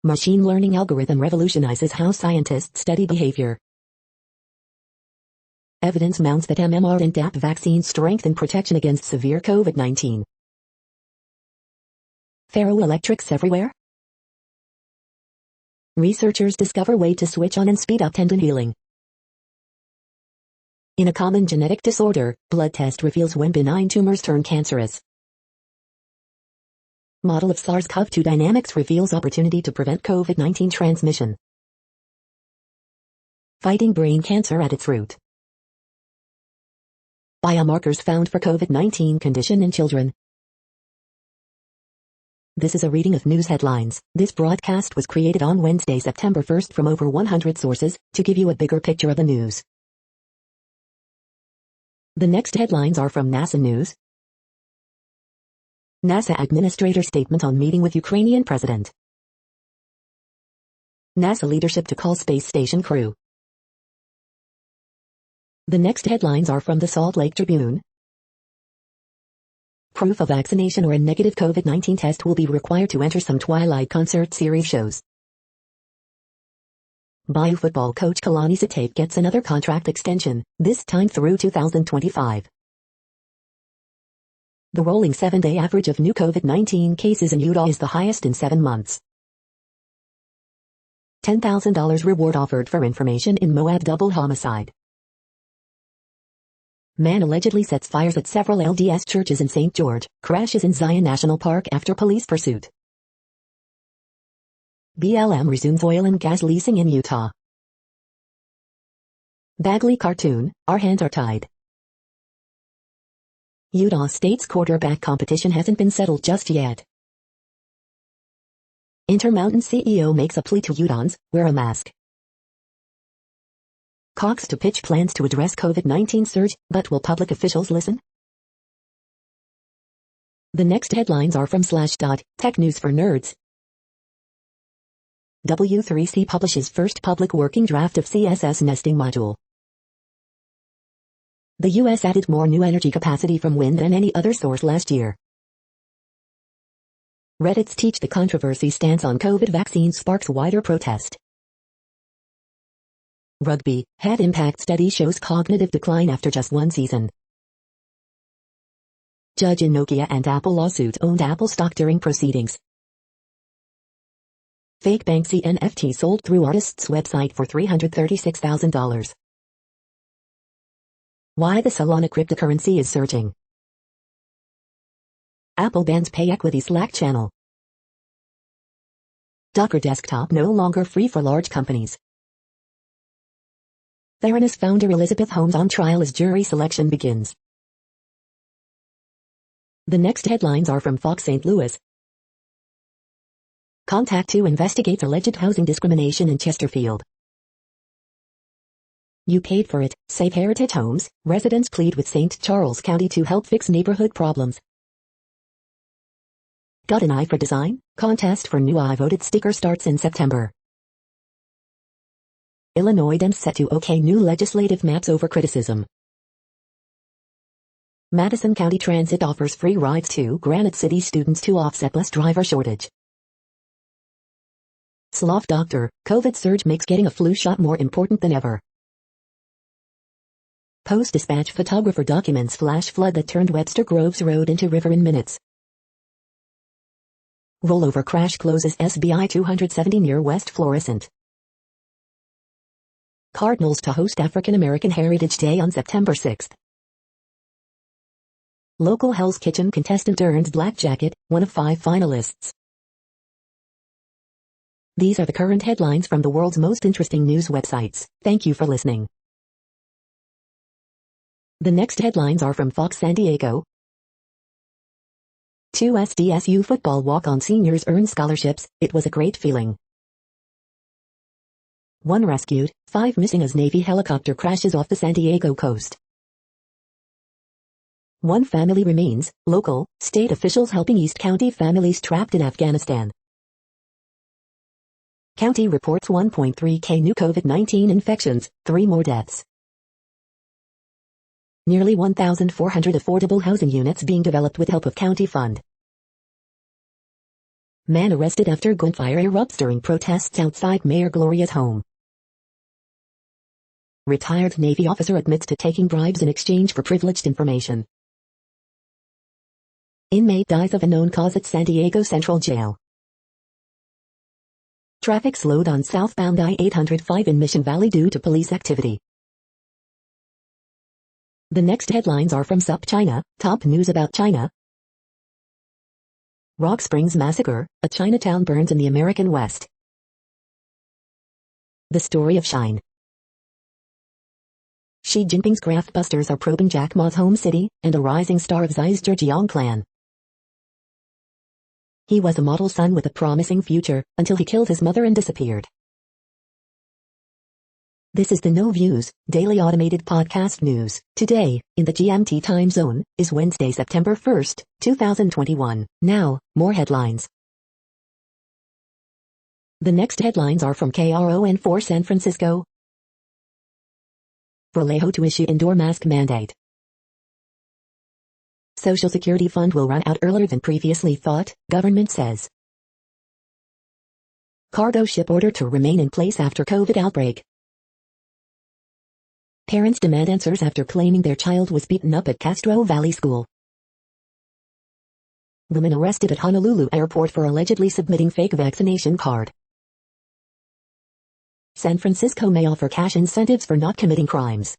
Machine learning algorithm revolutionizes how scientists study behavior. Evidence mounts that mRNA vaccines strengthen protection against severe COVID-19. Ferroelectrics everywhere? Researchers discover way to switch on and speed up tendon healing. In a common genetic disorder, blood test reveals when benign tumors turn cancerous. Model of SARS-CoV-2 dynamics reveals opportunity to prevent COVID-19 transmission. Fighting brain cancer at its root. Biomarkers found for COVID-19 condition in children. This is a reading of news headlines. This broadcast was created on Wednesday, September 1st from over 100 sources, to give you a bigger picture of the news. The next headlines are from NASA News. NASA Administrator Statement on Meeting with Ukrainian President. NASA Leadership to Call Space Station Crew. The next headlines are from the Salt Lake Tribune. Proof of vaccination or a negative COVID-19 test will be required to enter some Twilight concert series shows. Bayou football coach Kalani Sitake gets another contract extension, this time through 2025. The rolling 7-day average of new COVID-19 cases in Utah is the highest in 7 months. $10,000 reward offered for information in Moab double homicide. Man allegedly sets fires at several LDS churches in St. George, crashes in Zion National Park after police pursuit. BLM resumes oil and gas leasing in Utah. Bagley cartoon, Our Hands Are Tied. Utah State's quarterback competition hasn't been settled just yet. Intermountain CEO makes a plea to Utahns, wear a mask. Cox to pitch plans to address COVID-19 surge, but will public officials listen? The next headlines are from Slashdot, Tech News for Nerds. W3C publishes first public working draft of CSS nesting module. The U.S. added more new energy capacity from wind than any other source last year. Reddit's Teach the Controversy stance on COVID vaccines sparks wider protest. Rugby, head impact study shows cognitive decline after just 1 season. Judge in Nokia and Apple lawsuit owned Apple stock during proceedings. Fake Banksy NFT sold through artist's website for $336,000. Why the Solana cryptocurrency is surging. Apple bans pay equity Slack channel. Docker desktop no longer free for large companies. Theranos founder Elizabeth Holmes on trial as jury selection begins. The next headlines are from Fox St. Louis. Contact 2 investigates alleged housing discrimination in Chesterfield. You paid for it, save Heritage Homes, residents plead with St. Charles County to help fix neighborhood problems. Got an eye for design? Contest for new I Voted sticker starts in September. Illinois Dems set to okay new legislative maps over criticism. Madison County Transit offers free rides to Granite City students to offset bus driver shortage. Sloth doctor, COVID surge makes getting a flu shot more important than ever. Post-Dispatch photographer documents flash flood that turned Webster Groves Road into river in minutes. Rollover crash closes SBI 270 near West Florissant. Cardinals to host African American Heritage Day on September 6th. Local Hell's Kitchen contestant earns black jacket, one of 5 finalists. These are the current headlines from the world's most interesting news websites. Thank you for listening. The next headlines are from Fox San Diego. 2 SDSU football walk-on seniors earn scholarships, it was a great feeling. 1 rescued, 5 missing as Navy helicopter crashes off the San Diego coast. 1 family remains, local, state officials helping East County families trapped in Afghanistan. County reports 1.3K new COVID-19 infections, 3 more deaths. Nearly 1,400 affordable housing units being developed with help of county fund. Man arrested after gunfire erupts during protests outside Mayor Gloria's home. Retired Navy officer admits to taking bribes in exchange for privileged information. Inmate dies of unknown cause at San Diego Central Jail. Traffic slowed on southbound I-805 in Mission Valley due to police activity. The next headlines are from SupChina, top news about China. Rock Springs Massacre, a Chinatown burns in the American West. The story of Shine. Xi Jinping's graft busters are probing Jack Ma's home city, and a rising star of Xi's Zhejiang clan. He was a model son with a promising future, until he killed his mother and disappeared. This is the No Views, daily automated podcast news. Today, in the GMT time zone, is Wednesday, September 1st, 2021. Now, more headlines. The next headlines are from KRON4 San Francisco. Vallejo to issue indoor mask mandate. Social Security fund will run out earlier than previously thought, government says. Cargo ship order to remain in place after COVID outbreak. Parents demand answers after claiming their child was beaten up at Castro Valley School. Woman arrested at Honolulu Airport for allegedly submitting fake vaccination card. San Francisco may offer cash incentives for not committing crimes.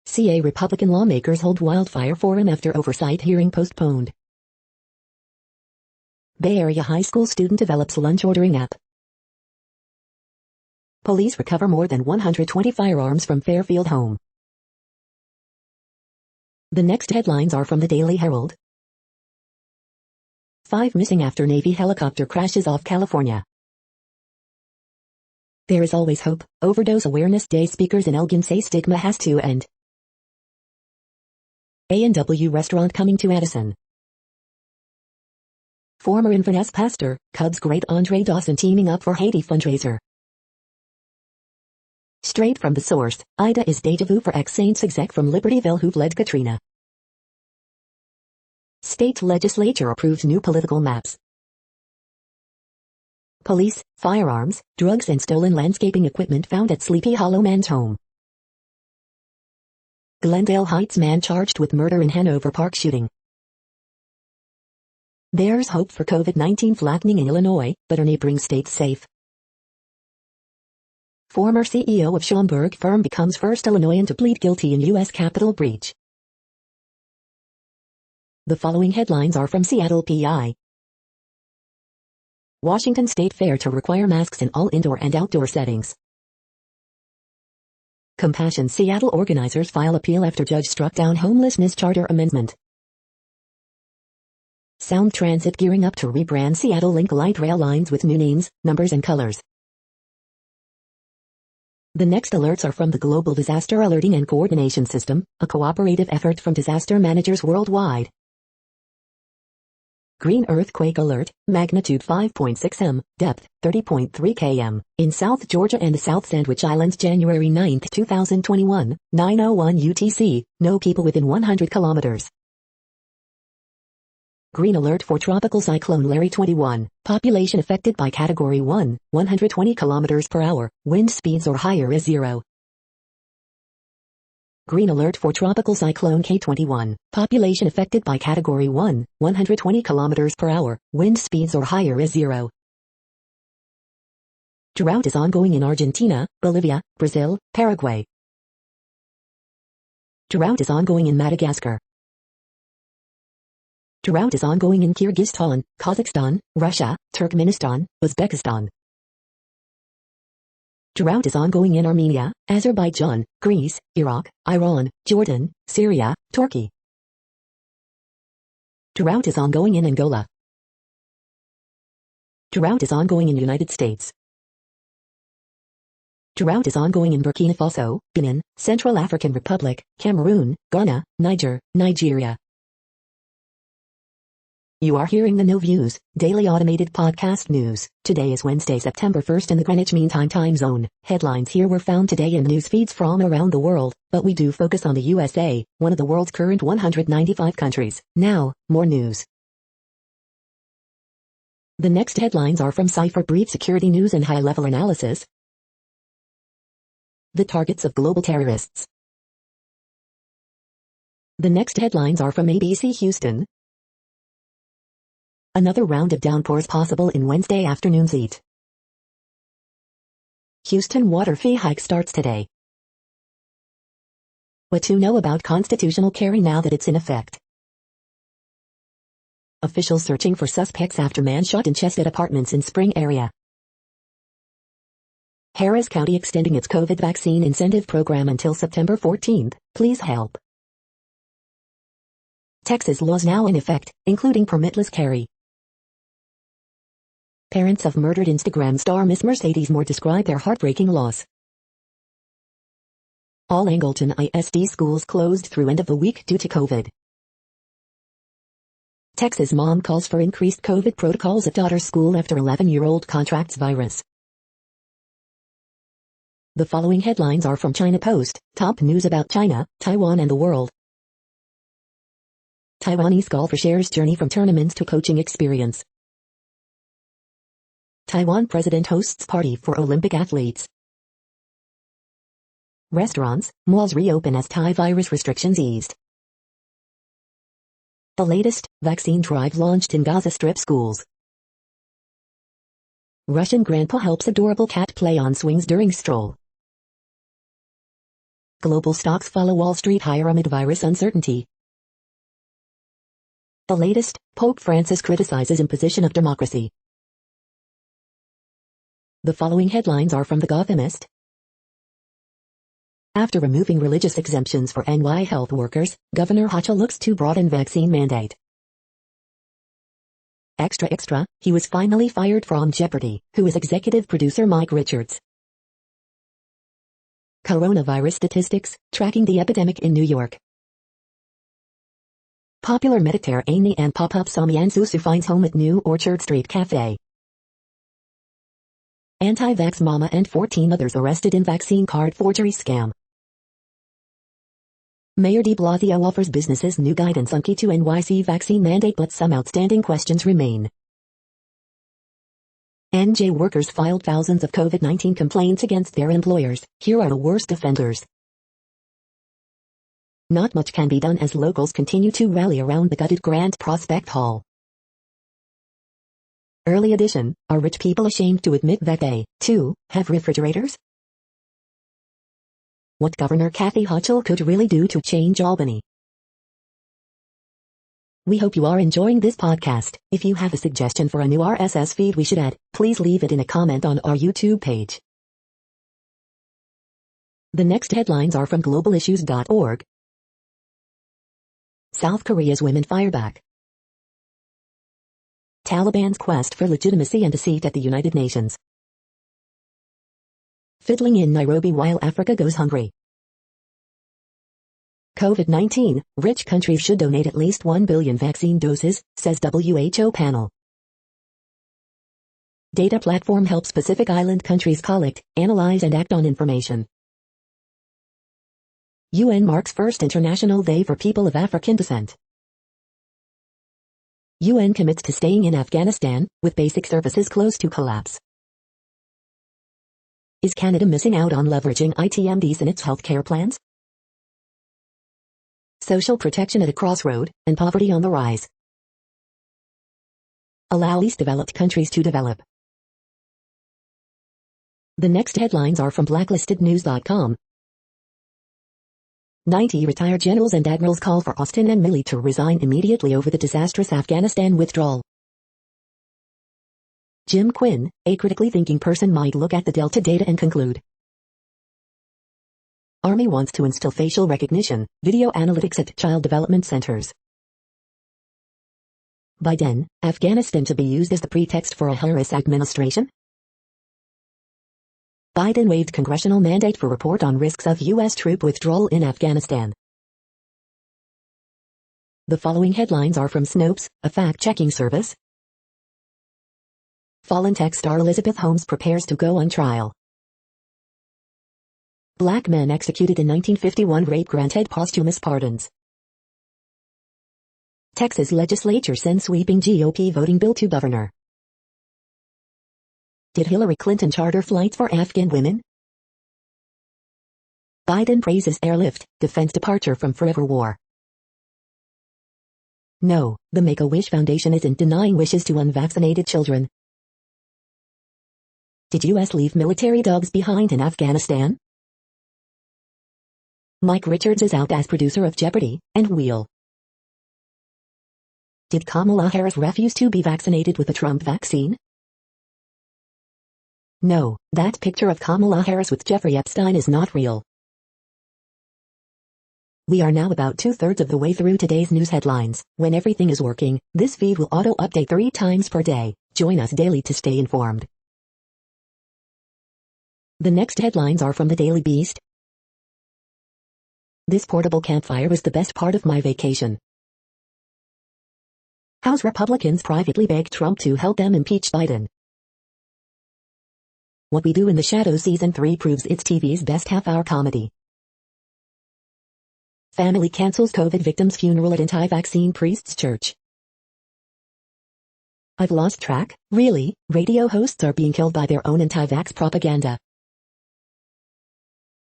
CA Republican lawmakers hold wildfire forum after oversight hearing postponed. Bay Area high school student develops lunch ordering app. Police recover more than 120 firearms from Fairfield home. The next headlines are from the Daily Herald. 5 missing after Navy helicopter crashes off California. There is always hope. Overdose Awareness Day speakers in Elgin say stigma has to end. A&W restaurant coming to Addison. Former Inverness pastor, Cubs great Andre Dawson teaming up for Haiti fundraiser. Straight from the source, Ida is deja vu for ex-Saints exec from Libertyville who fled Katrina. State legislature approves new political maps. Police, firearms, drugs and stolen landscaping equipment found at Sleepy Hollow man's home. Glendale Heights man charged with murder in Hanover Park shooting. There's hope for COVID-19 flattening in Illinois, but are neighboring states safe. Former CEO of Schaumburg firm becomes first Illinoisan to plead guilty in U.S. Capitol breach. The following headlines are from Seattle PI. Washington State Fair to require masks in all indoor and outdoor settings. Compassion Seattle organizers file appeal after judge struck down homelessness charter amendment. Sound Transit gearing up to rebrand Seattle Link light rail lines with new names, numbers and colors. The next alerts are from the Global Disaster Alerting and Coordination System, a cooperative effort from disaster managers worldwide. Green earthquake alert, magnitude 5.6 m, depth 30.3 km, in South Georgia and the South Sandwich Islands January 9, 2021, 9:01 UTC, no people within 100 kilometers. Green alert for Tropical Cyclone Larry 21, population affected by Category 1, 120 km per hour, wind speeds or higher is 0. Green alert for Tropical Cyclone K21, population affected by Category 1, 120 km per hour, wind speeds or higher is 0. Drought is ongoing in Argentina, Bolivia, Brazil, Paraguay. Drought is ongoing in Madagascar. Drought is ongoing in Kyrgyzstan, Kazakhstan, Russia, Turkmenistan, Uzbekistan. Drought is ongoing in Armenia, Azerbaijan, Greece, Iraq, Iran, Jordan, Syria, Turkey. Drought is ongoing in Angola. Drought is ongoing in United States. Drought is ongoing in Burkina Faso, Benin, Central African Republic, Cameroon, Ghana, Niger, Nigeria. You are hearing the No Views, daily automated podcast news. Today is Wednesday, September 1st in the Greenwich Mean Time zone. Headlines here were found today in news feeds from around the world, but we do focus on the USA, one of the world's current 195 countries. Now, more news. The next headlines are from Cipher Brief Security News and High-Level Analysis. The targets of global terrorists. The next headlines are from ABC Houston. Another round of downpours possible in Wednesday afternoon's heat. Houston water fee hike starts today. What to know about constitutional carry now that it's in effect. Officials searching for suspects after man shot in chest at apartments in Spring area. Harris County extending its COVID vaccine incentive program until September 14th. Please help. Texas laws now in effect, including permitless carry. Parents of murdered Instagram star Miss Mercedes Moore describe their heartbreaking loss. All Angleton ISD schools closed through end of the week due to COVID. Texas mom calls for increased COVID protocols at daughter's school after 11-year-old contracts virus. The following headlines are from China Post, top news about China, Taiwan and the world. Taiwanese golfer shares journey from tournaments to coaching experience. Taiwan president hosts party for Olympic athletes. Restaurants, malls reopen as Thai virus restrictions eased. The latest, vaccine drive launched in Gaza Strip schools. Russian grandpa helps adorable cat play on swings during stroll. Global stocks follow Wall Street higher amid virus uncertainty. The latest, Pope Francis criticizes imposition of democracy. The following headlines are from The Gothamist. After removing religious exemptions for NY health workers, Governor Hochul looks to broaden vaccine mandate. Extra, he was finally fired from Jeopardy, who is executive producer Mike Richards. Coronavirus statistics, tracking the epidemic in New York. Popular Mediterranean and pop-up Samian Susu finds home at New Orchard Street Cafe. Anti-vax mama and 14 others arrested in vaccine card forgery scam. Mayor de Blasio offers businesses new guidance on key to NYC vaccine mandate, but some outstanding questions remain. NJ workers filed thousands of COVID-19 complaints against their employers. Here are the worst offenders. Not much can be done as locals continue to rally around the gutted Grand Prospect Hall. Early edition, are rich people ashamed to admit that they, too, have refrigerators? What Governor Kathy Hochul could really do to change Albany. We hope you are enjoying this podcast. If you have a suggestion for a new RSS feed we should add, please leave it in a comment on our YouTube page. The next headlines are from globalissues.org. South Korea's women fire back. Taliban's quest for legitimacy and a seat at the United Nations. Fiddling in Nairobi while Africa goes hungry. COVID-19, rich countries should donate at least 1 billion vaccine doses, says WHO panel. Data platform helps Pacific Island countries collect, analyze and act on information. UN marks first International Day for people of African descent. UN commits to staying in Afghanistan, with basic services close to collapse. Is Canada missing out on leveraging ITMDs in its healthcare plans? Social protection at a crossroad, and poverty on the rise. Allow least developed countries to develop. The next headlines are from blacklistednews.com. 90 retired generals and admirals call for Austin and Milley to resign immediately over the disastrous Afghanistan withdrawal. Jim Quinn, a critically thinking person, might look at the Delta data and conclude. Army wants to instill facial recognition, video analytics at child development centers. Biden, Afghanistan to be used as the pretext for a Harris administration? Biden waived congressional mandate for report on risks of U.S. troop withdrawal in Afghanistan. The following headlines are from Snopes, a fact-checking service. Fallen tech star Elizabeth Holmes prepares to go on trial. Black men executed in 1951 rape granted posthumous pardons. Texas legislature sends sweeping GOP voting bill to governor. Did Hillary Clinton charter flights for Afghan women? Biden praises airlift, defense departure from forever war. No, the Make-A-Wish Foundation isn't denying wishes to unvaccinated children. Did U.S. leave military dogs behind in Afghanistan? Mike Richards is out as producer of Jeopardy! And Wheel. Did Kamala Harris refuse to be vaccinated with the Trump vaccine? No, that picture of Kamala Harris with Jeffrey Epstein is not real. We are now about 2/3 of the way through today's news headlines. When everything is working, this feed will auto-update 3 times per day. Join us daily to stay informed. The next headlines are from the Daily Beast. This portable campfire was the best part of my vacation. House Republicans privately begged Trump to help them impeach Biden. What We Do in the Shadows Season 3 proves it's TV's best half-hour comedy. Family cancels COVID victim's funeral at anti-vaccine priest's church. I've lost track, really, radio hosts are being killed by their own anti-vax propaganda.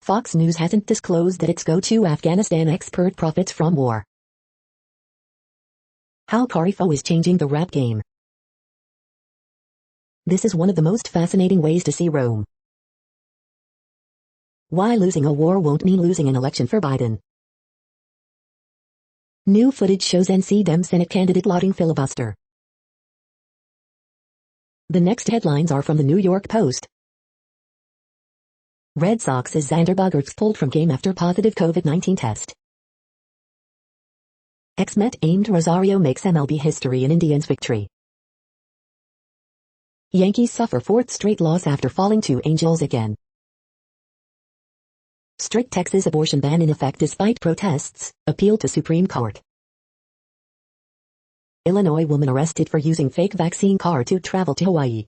Fox News hasn't disclosed that its go-to Afghanistan expert profits from war. How Carifo is changing the rap game. This is one of the most fascinating ways to see Rome. Why losing a war won't mean losing an election for Biden. New footage shows NC Dem Senate candidate lauding filibuster. The next headlines are from the New York Post. Red Sox as Xander Bogaerts pulled from game after positive COVID-19 test. Ex-Met aimed Rosario makes MLB history in Indians' victory. Yankees suffer 4th straight loss after falling to Angels again. Strict Texas abortion ban in effect despite protests, appeal to Supreme Court. Illinois woman arrested for using fake vaccine card to travel to Hawaii.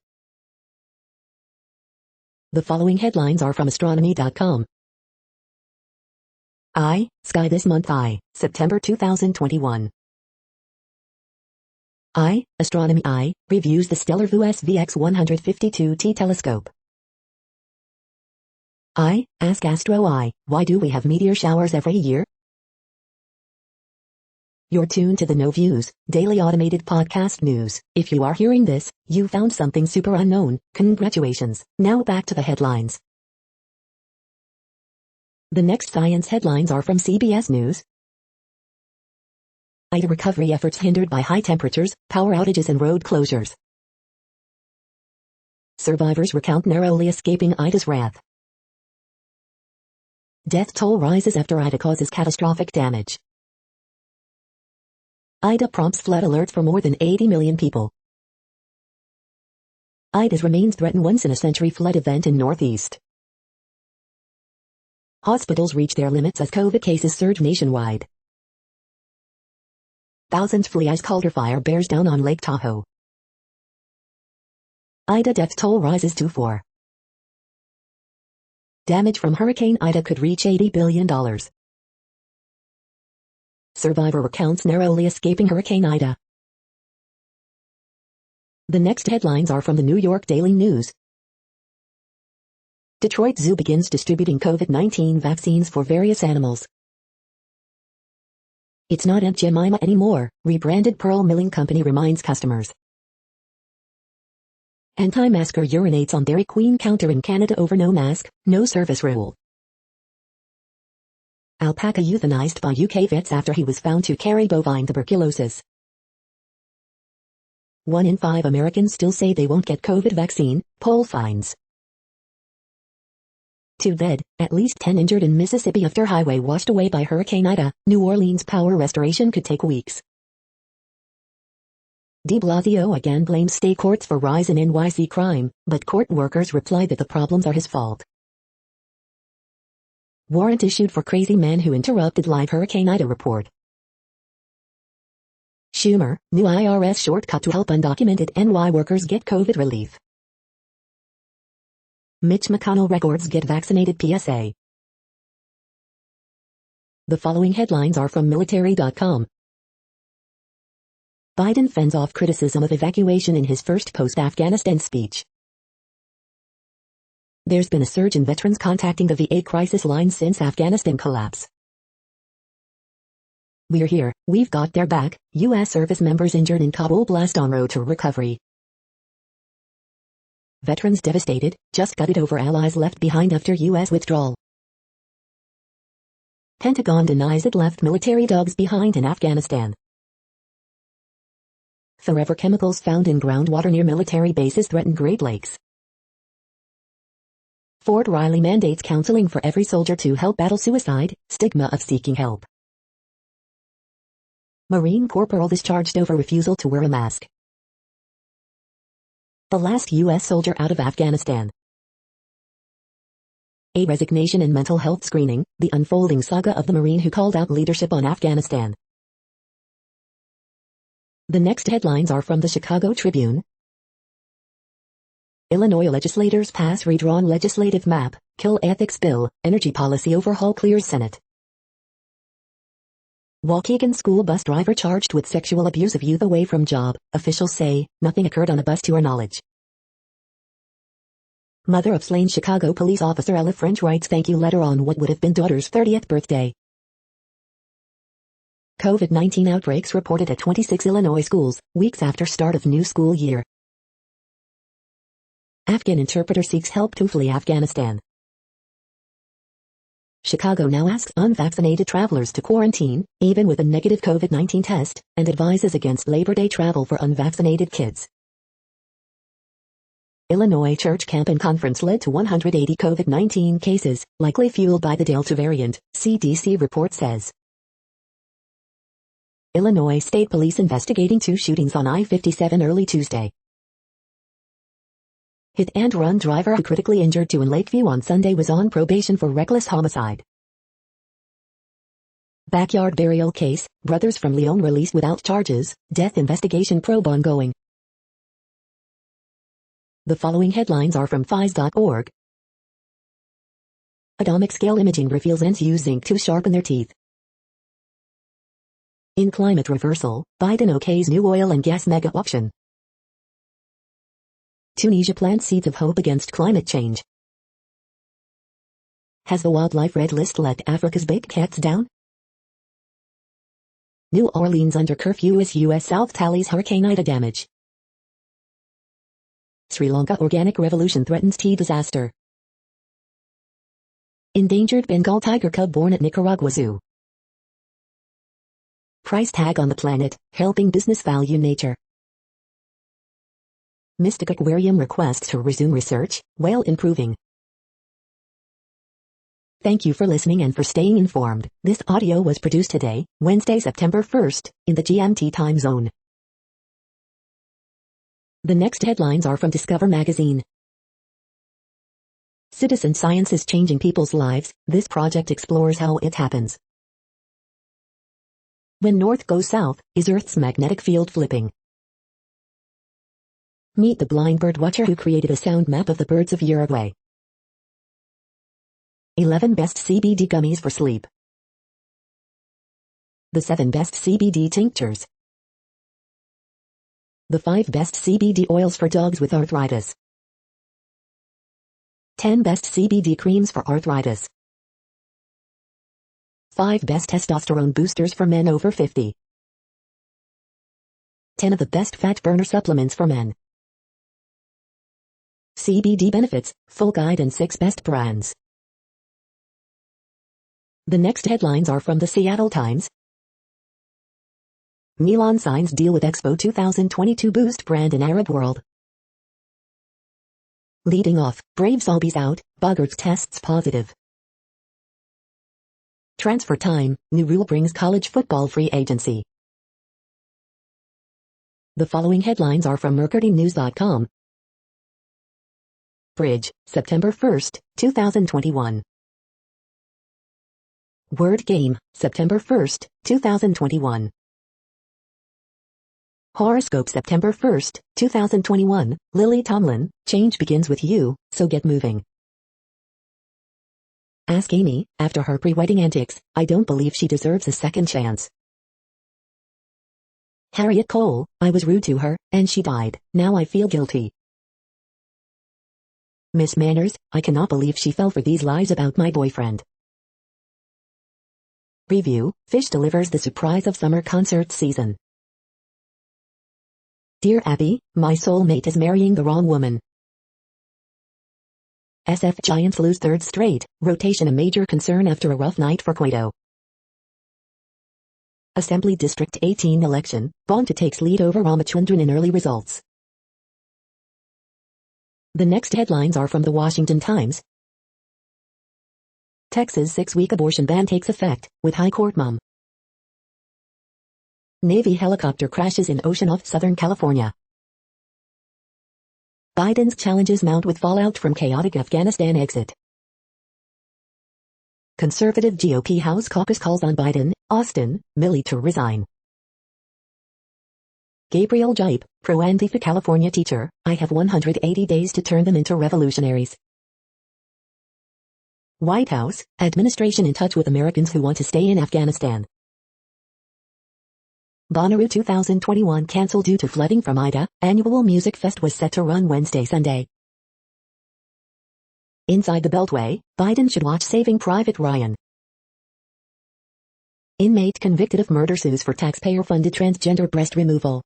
The following headlines are from astronomy.com. Sky this month September 2021. Astronomy reviews the stellar VUS-VX 152T telescope. Ask Astro why do we have meteor showers every year? You're tuned to the No Views, daily automated podcast news. If you are hearing this, you found something super unknown. Congratulations. Now back to the headlines. The next science headlines are from CBS News. Ida recovery efforts hindered by high temperatures, power outages and road closures. Survivors recount narrowly escaping Ida's wrath. Death toll rises after Ida causes catastrophic damage. Ida prompts flood alerts for more than 80 million people. Ida's remains threaten once-in-a-century flood event in Northeast. Hospitals reach their limits as COVID cases surge nationwide. Thousands flee as Calder fire bears down on Lake Tahoe. Ida death toll rises to 4. Damage from Hurricane Ida could reach $80 billion. Survivor recounts narrowly escaping Hurricane Ida. The next headlines are from the New York Daily News. Detroit Zoo begins distributing COVID-19 vaccines for various animals. It's not Aunt Jemima anymore, rebranded Pearl Milling Company reminds customers. Anti-masker urinates on Dairy Queen counter in Canada over no mask, no service rule. Alpaca euthanized by UK vets after he was found to carry bovine tuberculosis. 1 in 5 Americans still say they won't get COVID vaccine, poll finds. 2 dead, at least 10 injured in Mississippi after highway washed away by Hurricane Ida. New Orleans power restoration could take weeks. De Blasio again blames state courts for rise in NYC crime, but court workers reply that the problems are his fault. Warrant issued for crazy man who interrupted live Hurricane Ida report. Schumer, new IRS shortcut to help undocumented NY workers get COVID relief. Mitch McConnell records get vaccinated PSA. The following headlines are from military.com. Biden fends off criticism of evacuation in his first post-Afghanistan speech. There's been a surge in veterans contacting the VA crisis line since Afghanistan collapse. We're here, we've got their back, U.S. service members injured in Kabul blast on road to recovery. Veterans devastated, just gutted over allies left behind after U.S. withdrawal. Pentagon denies it left military dogs behind in Afghanistan. Forever chemicals found in groundwater near military bases threaten Great Lakes. Fort Riley mandates counseling for every soldier to help battle suicide, stigma of seeking help. Marine corporal discharged over refusal to wear a mask. The last U.S. soldier out of Afghanistan. A resignation and mental health screening, the unfolding saga of the Marine who called out leadership on Afghanistan. The next headlines are from the Chicago Tribune. Illinois legislators pass redrawn legislative map, kill ethics bill, energy policy overhaul clears Senate. Waukegan school bus driver charged with sexual abuse of youth away from job, officials say, nothing occurred on a bus to our knowledge. Mother of slain Chicago police officer Ella French writes thank you letter on what would have been daughter's 30th birthday. COVID-19 outbreaks reported at 26 Illinois schools, weeks after start of new school year. Afghan interpreter seeks help to flee Afghanistan. Chicago now asks unvaccinated travelers to quarantine, even with a negative COVID-19 test, and advises against Labor Day travel for unvaccinated kids. Illinois church camp and conference led to 180 COVID-19 cases, likely fueled by the Delta variant, CDC report says. Illinois State Police investigating 2 shootings on I-57 early Tuesday. Hit-and-run driver who critically injured 2 in Lakeview on Sunday was on probation for reckless homicide. Backyard burial case, brothers from Lyon released without charges, death investigation probe ongoing. The following headlines are from FIS.org. Atomic scale imaging reveals ants use zinc to sharpen their teeth. In climate reversal, Biden okays new oil and gas mega auction. Tunisia plants seeds of hope against climate change. Has the wildlife red list let Africa's big cats down? New Orleans under curfew as U.S. South tallies Hurricane Ida damage. Sri Lanka organic revolution threatens tea disaster. Endangered Bengal tiger cub born at Nicaragua Zoo. Price tag on the planet, helping business value nature. Mystic Aquarium requests to resume research, whale improving. Thank you for listening and for staying informed. This audio was produced today, Wednesday, September 1st, in the GMT time zone. The next headlines are from Discover magazine. Citizen science is changing people's lives. This project explores how it happens. When North goes south, is Earth's magnetic field flipping? Meet the blind bird watcher who created a sound map of the birds of Uruguay. 11 best CBD gummies for sleep. The 7 best CBD tinctures. The 5 best CBD oils for dogs with arthritis. 10 best CBD creams for arthritis. 5 best testosterone boosters for men over 50. 10 of the best fat burner supplements for men. CBD benefits, full guide and 6 best brands. The next headlines are from the Seattle Times. Milan signs deal with Expo 2022 boost brand in Arab world. Leading off, Braves Albies out, Boggarts tests positive. Transfer time, new rule brings college football free agency. The following headlines are from mercurynews.com. Bridge, September 1st, 2021. Word game, September 1st, 2021. Horoscope September 1st, 2021, Lily Tomlin, change begins with you, so get moving. Ask Amy, after her pre-wedding antics, I don't believe she deserves a second chance. Harriet Cole, I was rude to her, and she died, now I feel guilty. Miss Manners, I cannot believe she fell for these lies about my boyfriend. Review, Fish delivers the surprise of summer concert season. Dear Abby, my soulmate is marrying the wrong woman. SF Giants lose third straight, rotation a major concern after a rough night for Cueto. Assembly District 18 election, Bonta takes lead over Ramachandran in early results. The next headlines are from the Washington Times. Texas 6-week abortion ban takes effect, with High Court mom. Navy helicopter crashes in ocean off Southern California. Biden's challenges mount with fallout from chaotic Afghanistan exit. Conservative GOP House caucus calls on Biden, Austin, Milley to resign. Gabriel Jipe, pro-Antifa California teacher, I have 180 days to turn them into revolutionaries. White House, administration in touch with Americans who want to stay in Afghanistan. Bonnaroo 2021 cancelled due to flooding from Ida, annual music fest was set to run Wednesday-Sunday. Inside the Beltway, Biden should watch Saving Private Ryan. Inmate convicted of murder sues for taxpayer-funded transgender breast removal.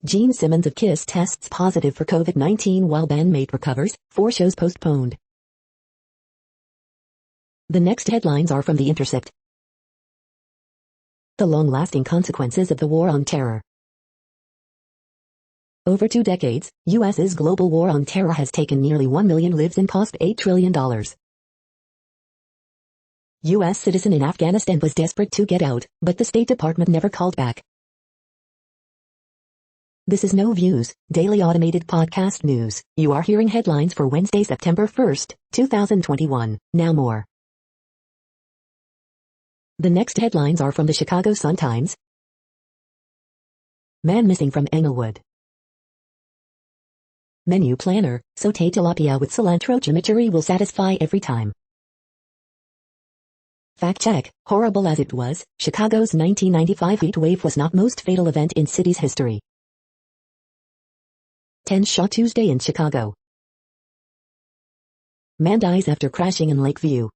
Gene Simmons of KISS tests positive for COVID-19 while bandmate recovers, 4 shows postponed. The next headlines are from The Intercept. The long-lasting consequences of the War on Terror. Over 2 decades, U.S.'s global war on terror has taken nearly 1 million lives and cost $8 trillion. U.S. citizen in Afghanistan was desperate to get out, but the State Department never called back. This is No Views, daily automated podcast news. You are hearing headlines for Wednesday, September 1st, 2021. Now more. The next headlines are from the Chicago Sun-Times. Man missing from Englewood. Menu planner, sauté tilapia with cilantro chimichurri will satisfy every time. Fact check, horrible as it was, Chicago's 1995 heat wave was not most fatal event in city's history. 10 shot Tuesday in Chicago. Man dies after crashing in Lakeview.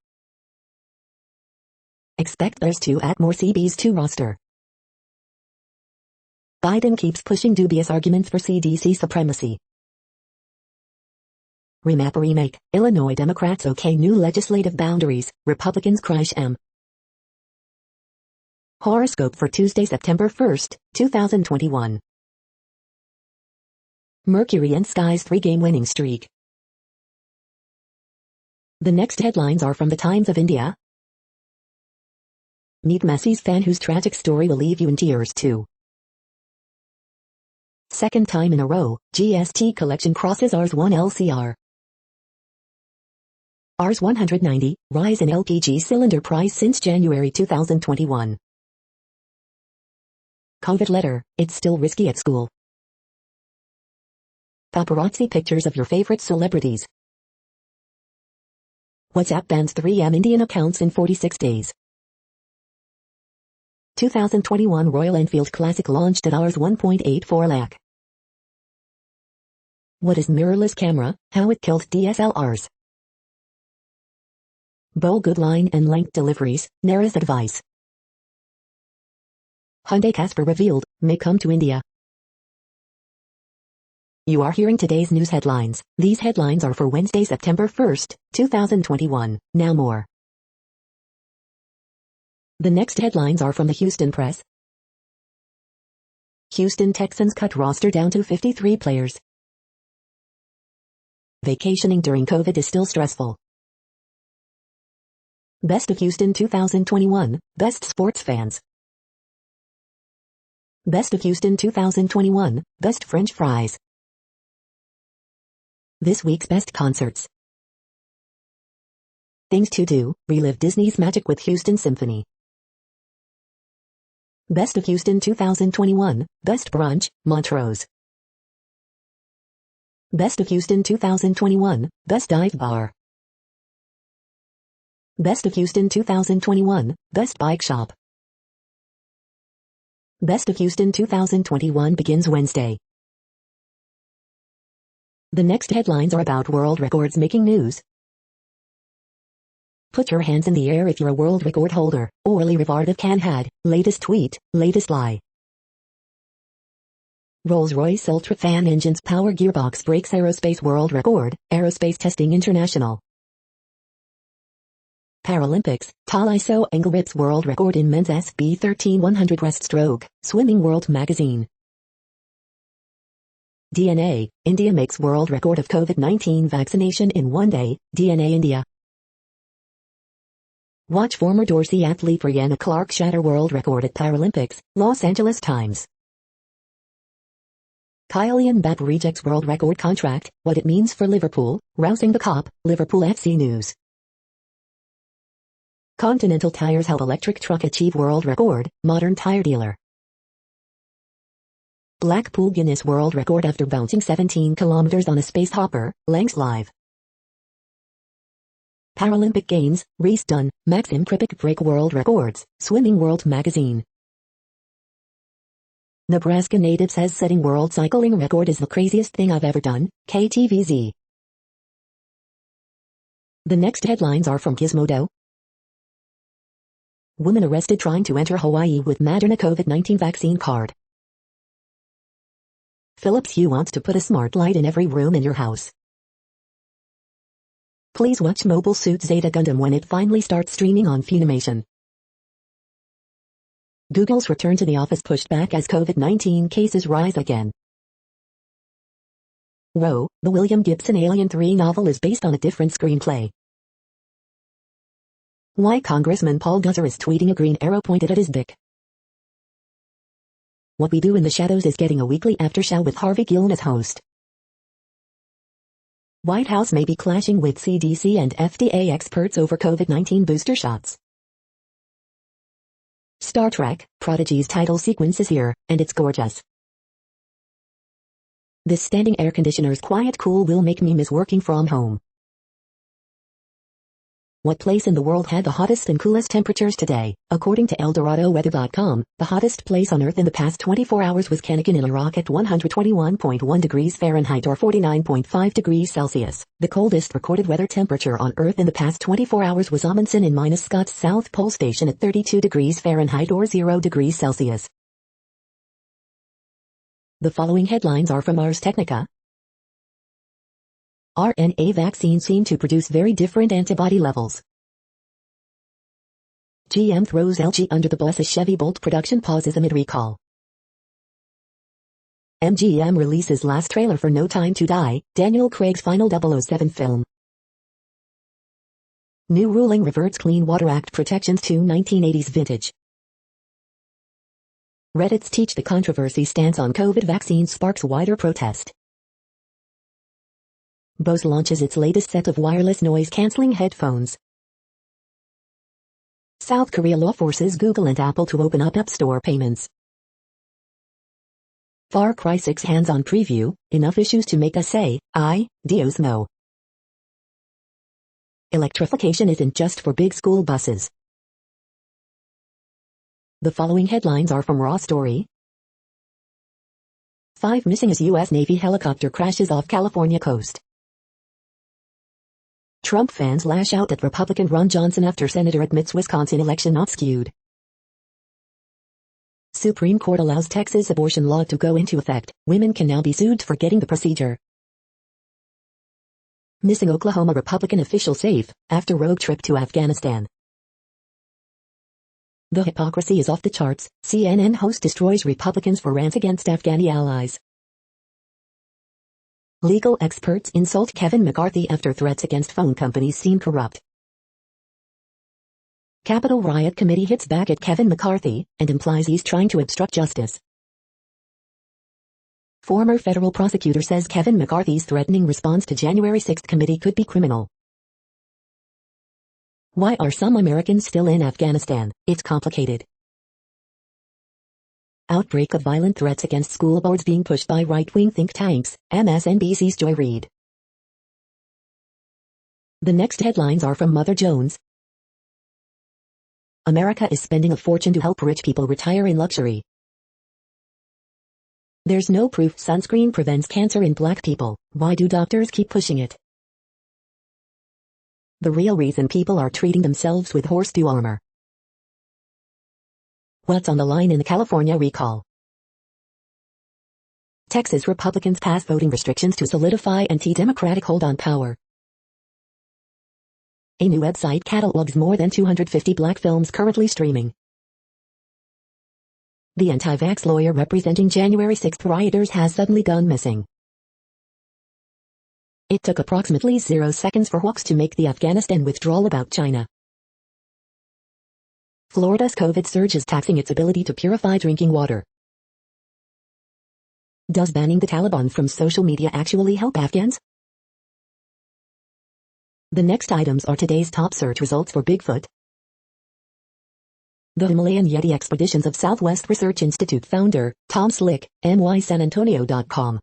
Expect Bears to add more CBs to roster. Biden keeps pushing dubious arguments for CDC supremacy. Remap remake, Illinois Democrats okay new legislative boundaries, Republicans crush M. Horoscope for Tuesday, September 1st, 2021. Mercury and Sky's 3-game winning streak. The next headlines are from the Times of India. Meet Messi's fan whose tragic story will leave you in tears too. Second time in a row, GST collection crosses Rs 1 LCR. Rs 190, rise in LPG cylinder price since January 2021. COVID letter, it's still risky at school. Paparazzi pictures of your favorite celebrities. WhatsApp bans 3M Indian accounts in 46 days. 2021 Royal Enfield Classic launched at Rs 1.84 lakh. What is mirrorless camera, how it killed DSLRs. Bowl good line and length deliveries, Nara's advice. Hyundai Casper revealed, may come to India. You are hearing today's news headlines. These headlines are for Wednesday, September 1st, 2021. Now more. The next headlines are from the Houston Press. Houston Texans cut roster down to 53 players. Vacationing during COVID is still stressful. Best of Houston 2021, Best Sports Fans. Best of Houston 2021, Best French Fries. This week's best concerts. Things to do, relive Disney's magic with Houston Symphony. Best of Houston 2021, Best Brunch, Montrose. Best of Houston 2021, Best Dive Bar. Best of Houston 2021, Best Bike Shop. Best of Houston 2021 begins Wednesday. The next headlines are about world records making news. Put your hands in the air if you're a world record holder. Orly Rivard of Can had, latest tweet, latest lie. Rolls-Royce Ultra Fan Engines Power Gearbox breaks Aerospace World Record, Aerospace Testing International. Paralympics, Tall ISO Angle rips world record in men's SB 13-100 breaststroke, Swimming World Magazine. DNA, India makes world record of COVID-19 vaccination in 1 day, DNA India. Watch former Dorsey athlete Brianna Clark shatter world record at Paralympics, Los Angeles Times. Kylian Mbappe rejects world record contract, what it means for Liverpool, rousing the cop, Liverpool FC News. Continental Tires help electric truck achieve world record, modern tire dealer. Blackpool Guinness world record after bouncing 17 kilometers on a space hopper, Langs Live. Paralympic Games, Reese Dunn, Maxim Kripik break world records, Swimming World Magazine. Nebraska native says setting world cycling record is the craziest thing I've ever done, KTVZ. The next headlines are from Gizmodo. Woman arrested trying to enter Hawaii with Moderna COVID-19 vaccine card. Philips Hue wants to put a smart light in every room in your house. Please watch Mobile Suit Zeta Gundam when it finally starts streaming on Funimation. Google's return to the office pushed back as COVID-19 cases rise again. Roe, the William Gibson Alien 3 novel is based on a different screenplay. Why Congressman Paul Gosar is tweeting a green arrow pointed at his dick. What We Do in the Shadows is getting a weekly after show with Harvey Gillen as host. White House may be clashing with CDC and FDA experts over COVID-19 booster shots. Star Trek, Prodigy's title sequence is here, and it's gorgeous. This standing air conditioner's quiet cool will make me miss working from home. What place in the world had the hottest and coolest temperatures today? According to ElDoradoWeather.com, the hottest place on Earth in the past 24 hours was Kennegan in Iraq at 121.1 degrees Fahrenheit or 49.5 degrees Celsius. The coldest recorded weather temperature on Earth in the past 24 hours was Amundsen in Minus Scott's South Pole Station at 32 degrees Fahrenheit or 0 degrees Celsius. The following headlines are from Ars Technica. RNA vaccines seem to produce very different antibody levels. GM throws LG under the bus as Chevy Bolt production pauses amid recall. MGM releases last trailer for No Time to Die, Daniel Craig's final 007 film. New ruling reverts Clean Water Act protections to 1980s vintage. Reddit's Teach the Controversy stance on COVID vaccine sparks wider protest. Bose launches its latest set of wireless noise-canceling headphones. South Korea law forces Google and Apple to open up App Store payments. Far Cry 6 hands-on preview, enough issues to make us say, ay, Dios no. Electrification isn't just for big school buses. The following headlines are from Raw Story. 5 missing as U.S. Navy helicopter crashes off California coast. Trump fans lash out at Republican Ron Johnson after senator admits Wisconsin election not skewed. Supreme Court allows Texas abortion law to go into effect. Women can now be sued for getting the procedure. Missing Oklahoma Republican official safe after rogue trip to Afghanistan. The hypocrisy is off the charts. CNN host destroys Republicans for rant against Afghani allies. Legal experts insult Kevin McCarthy after threats against phone companies seem corrupt. Capitol Riot Committee hits back at Kevin McCarthy and implies he's trying to obstruct justice. Former federal prosecutor says Kevin McCarthy's threatening response to January 6 committee could be criminal. Why are some Americans still in Afghanistan? It's complicated. Outbreak of violent threats against school boards being pushed by right-wing think tanks, MSNBC's Joy Reid. The next headlines are from Mother Jones. America is spending a fortune to help rich people retire in luxury. There's no proof sunscreen prevents cancer in black people. Why do doctors keep pushing it? The real reason people are treating themselves with horse-dew armor. What's on the line in the California recall? Texas Republicans pass voting restrictions to solidify anti-democratic hold on power. A new website catalogs more than 250 black films currently streaming. The anti-vax lawyer representing January 6 rioters has suddenly gone missing. It took approximately 0 seconds for hawks to make the Afghanistan withdrawal about China. Florida's COVID surge is taxing its ability to purify drinking water. Does banning the Taliban from social media actually help Afghans? The next items are today's top search results for Bigfoot. The Himalayan Yeti Expeditions of Southwest Research Institute founder, Tom Slick, mysanantonio.com.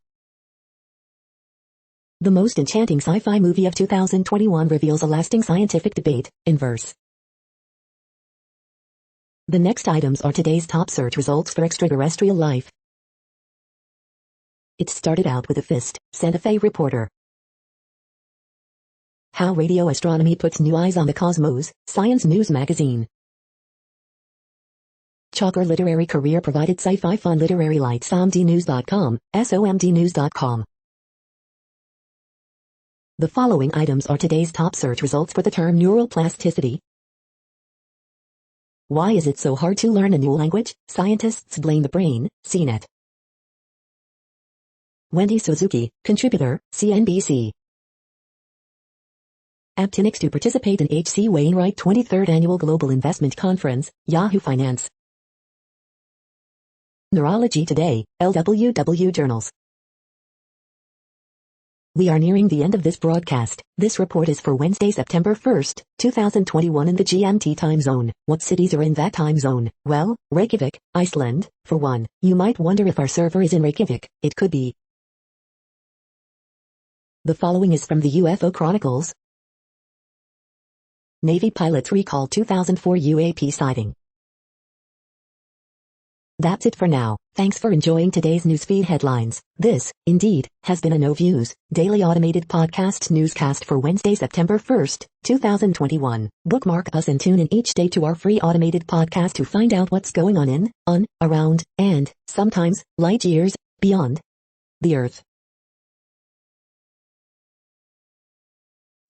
The most enchanting sci-fi movie of 2021 reveals a lasting scientific debate, in verse. The next items are today's top search results for extraterrestrial life. It started out with a fist, Santa Fe reporter. How radio astronomy puts new eyes on the cosmos, Science News magazine. Chalker literary career provided sci-fi fun literary light somdnews.com, somdnews.com. The following items are today's top search results for the term neural plasticity. Why is it so hard to learn a new language? Scientists blame the brain, CNET. Wendy Suzuki, contributor, CNBC. Aptinics to participate in H.C. Wainwright 23rd Annual Global Investment Conference, Yahoo Finance. Neurology Today, LWW Journals. We are nearing the end of this broadcast. This report is for Wednesday, September 1st, 2021 in the GMT time zone. What cities are in that time zone? Well, Reykjavik, Iceland, for one. You might wonder if our server is in Reykjavik. It could be. The following is from the UFO Chronicles. Navy pilots recall 2004 UAP sighting. That's it for now. Thanks for enjoying today's newsfeed headlines. This, indeed, has been a No Views, daily automated podcast newscast for Wednesday, September 1st, 2021. Bookmark us and tune in each day to our free automated podcast to find out what's going on, around, and, sometimes, light years, beyond the Earth.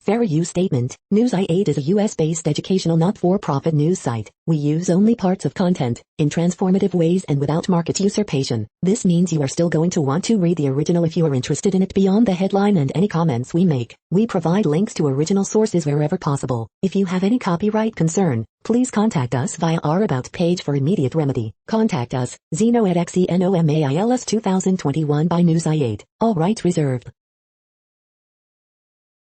Fair use statement. News i8 is a US-based educational not-for-profit news site. We use only parts of content, in transformative ways and without market usurpation. This means you are still going to want to read the original if you are interested in it beyond the headline and any comments we make. We provide links to original sources wherever possible. If you have any copyright concern, please contact us via our About page for immediate remedy. Contact us, Zeno at XENOMAILS 2021 by News i8. All rights reserved.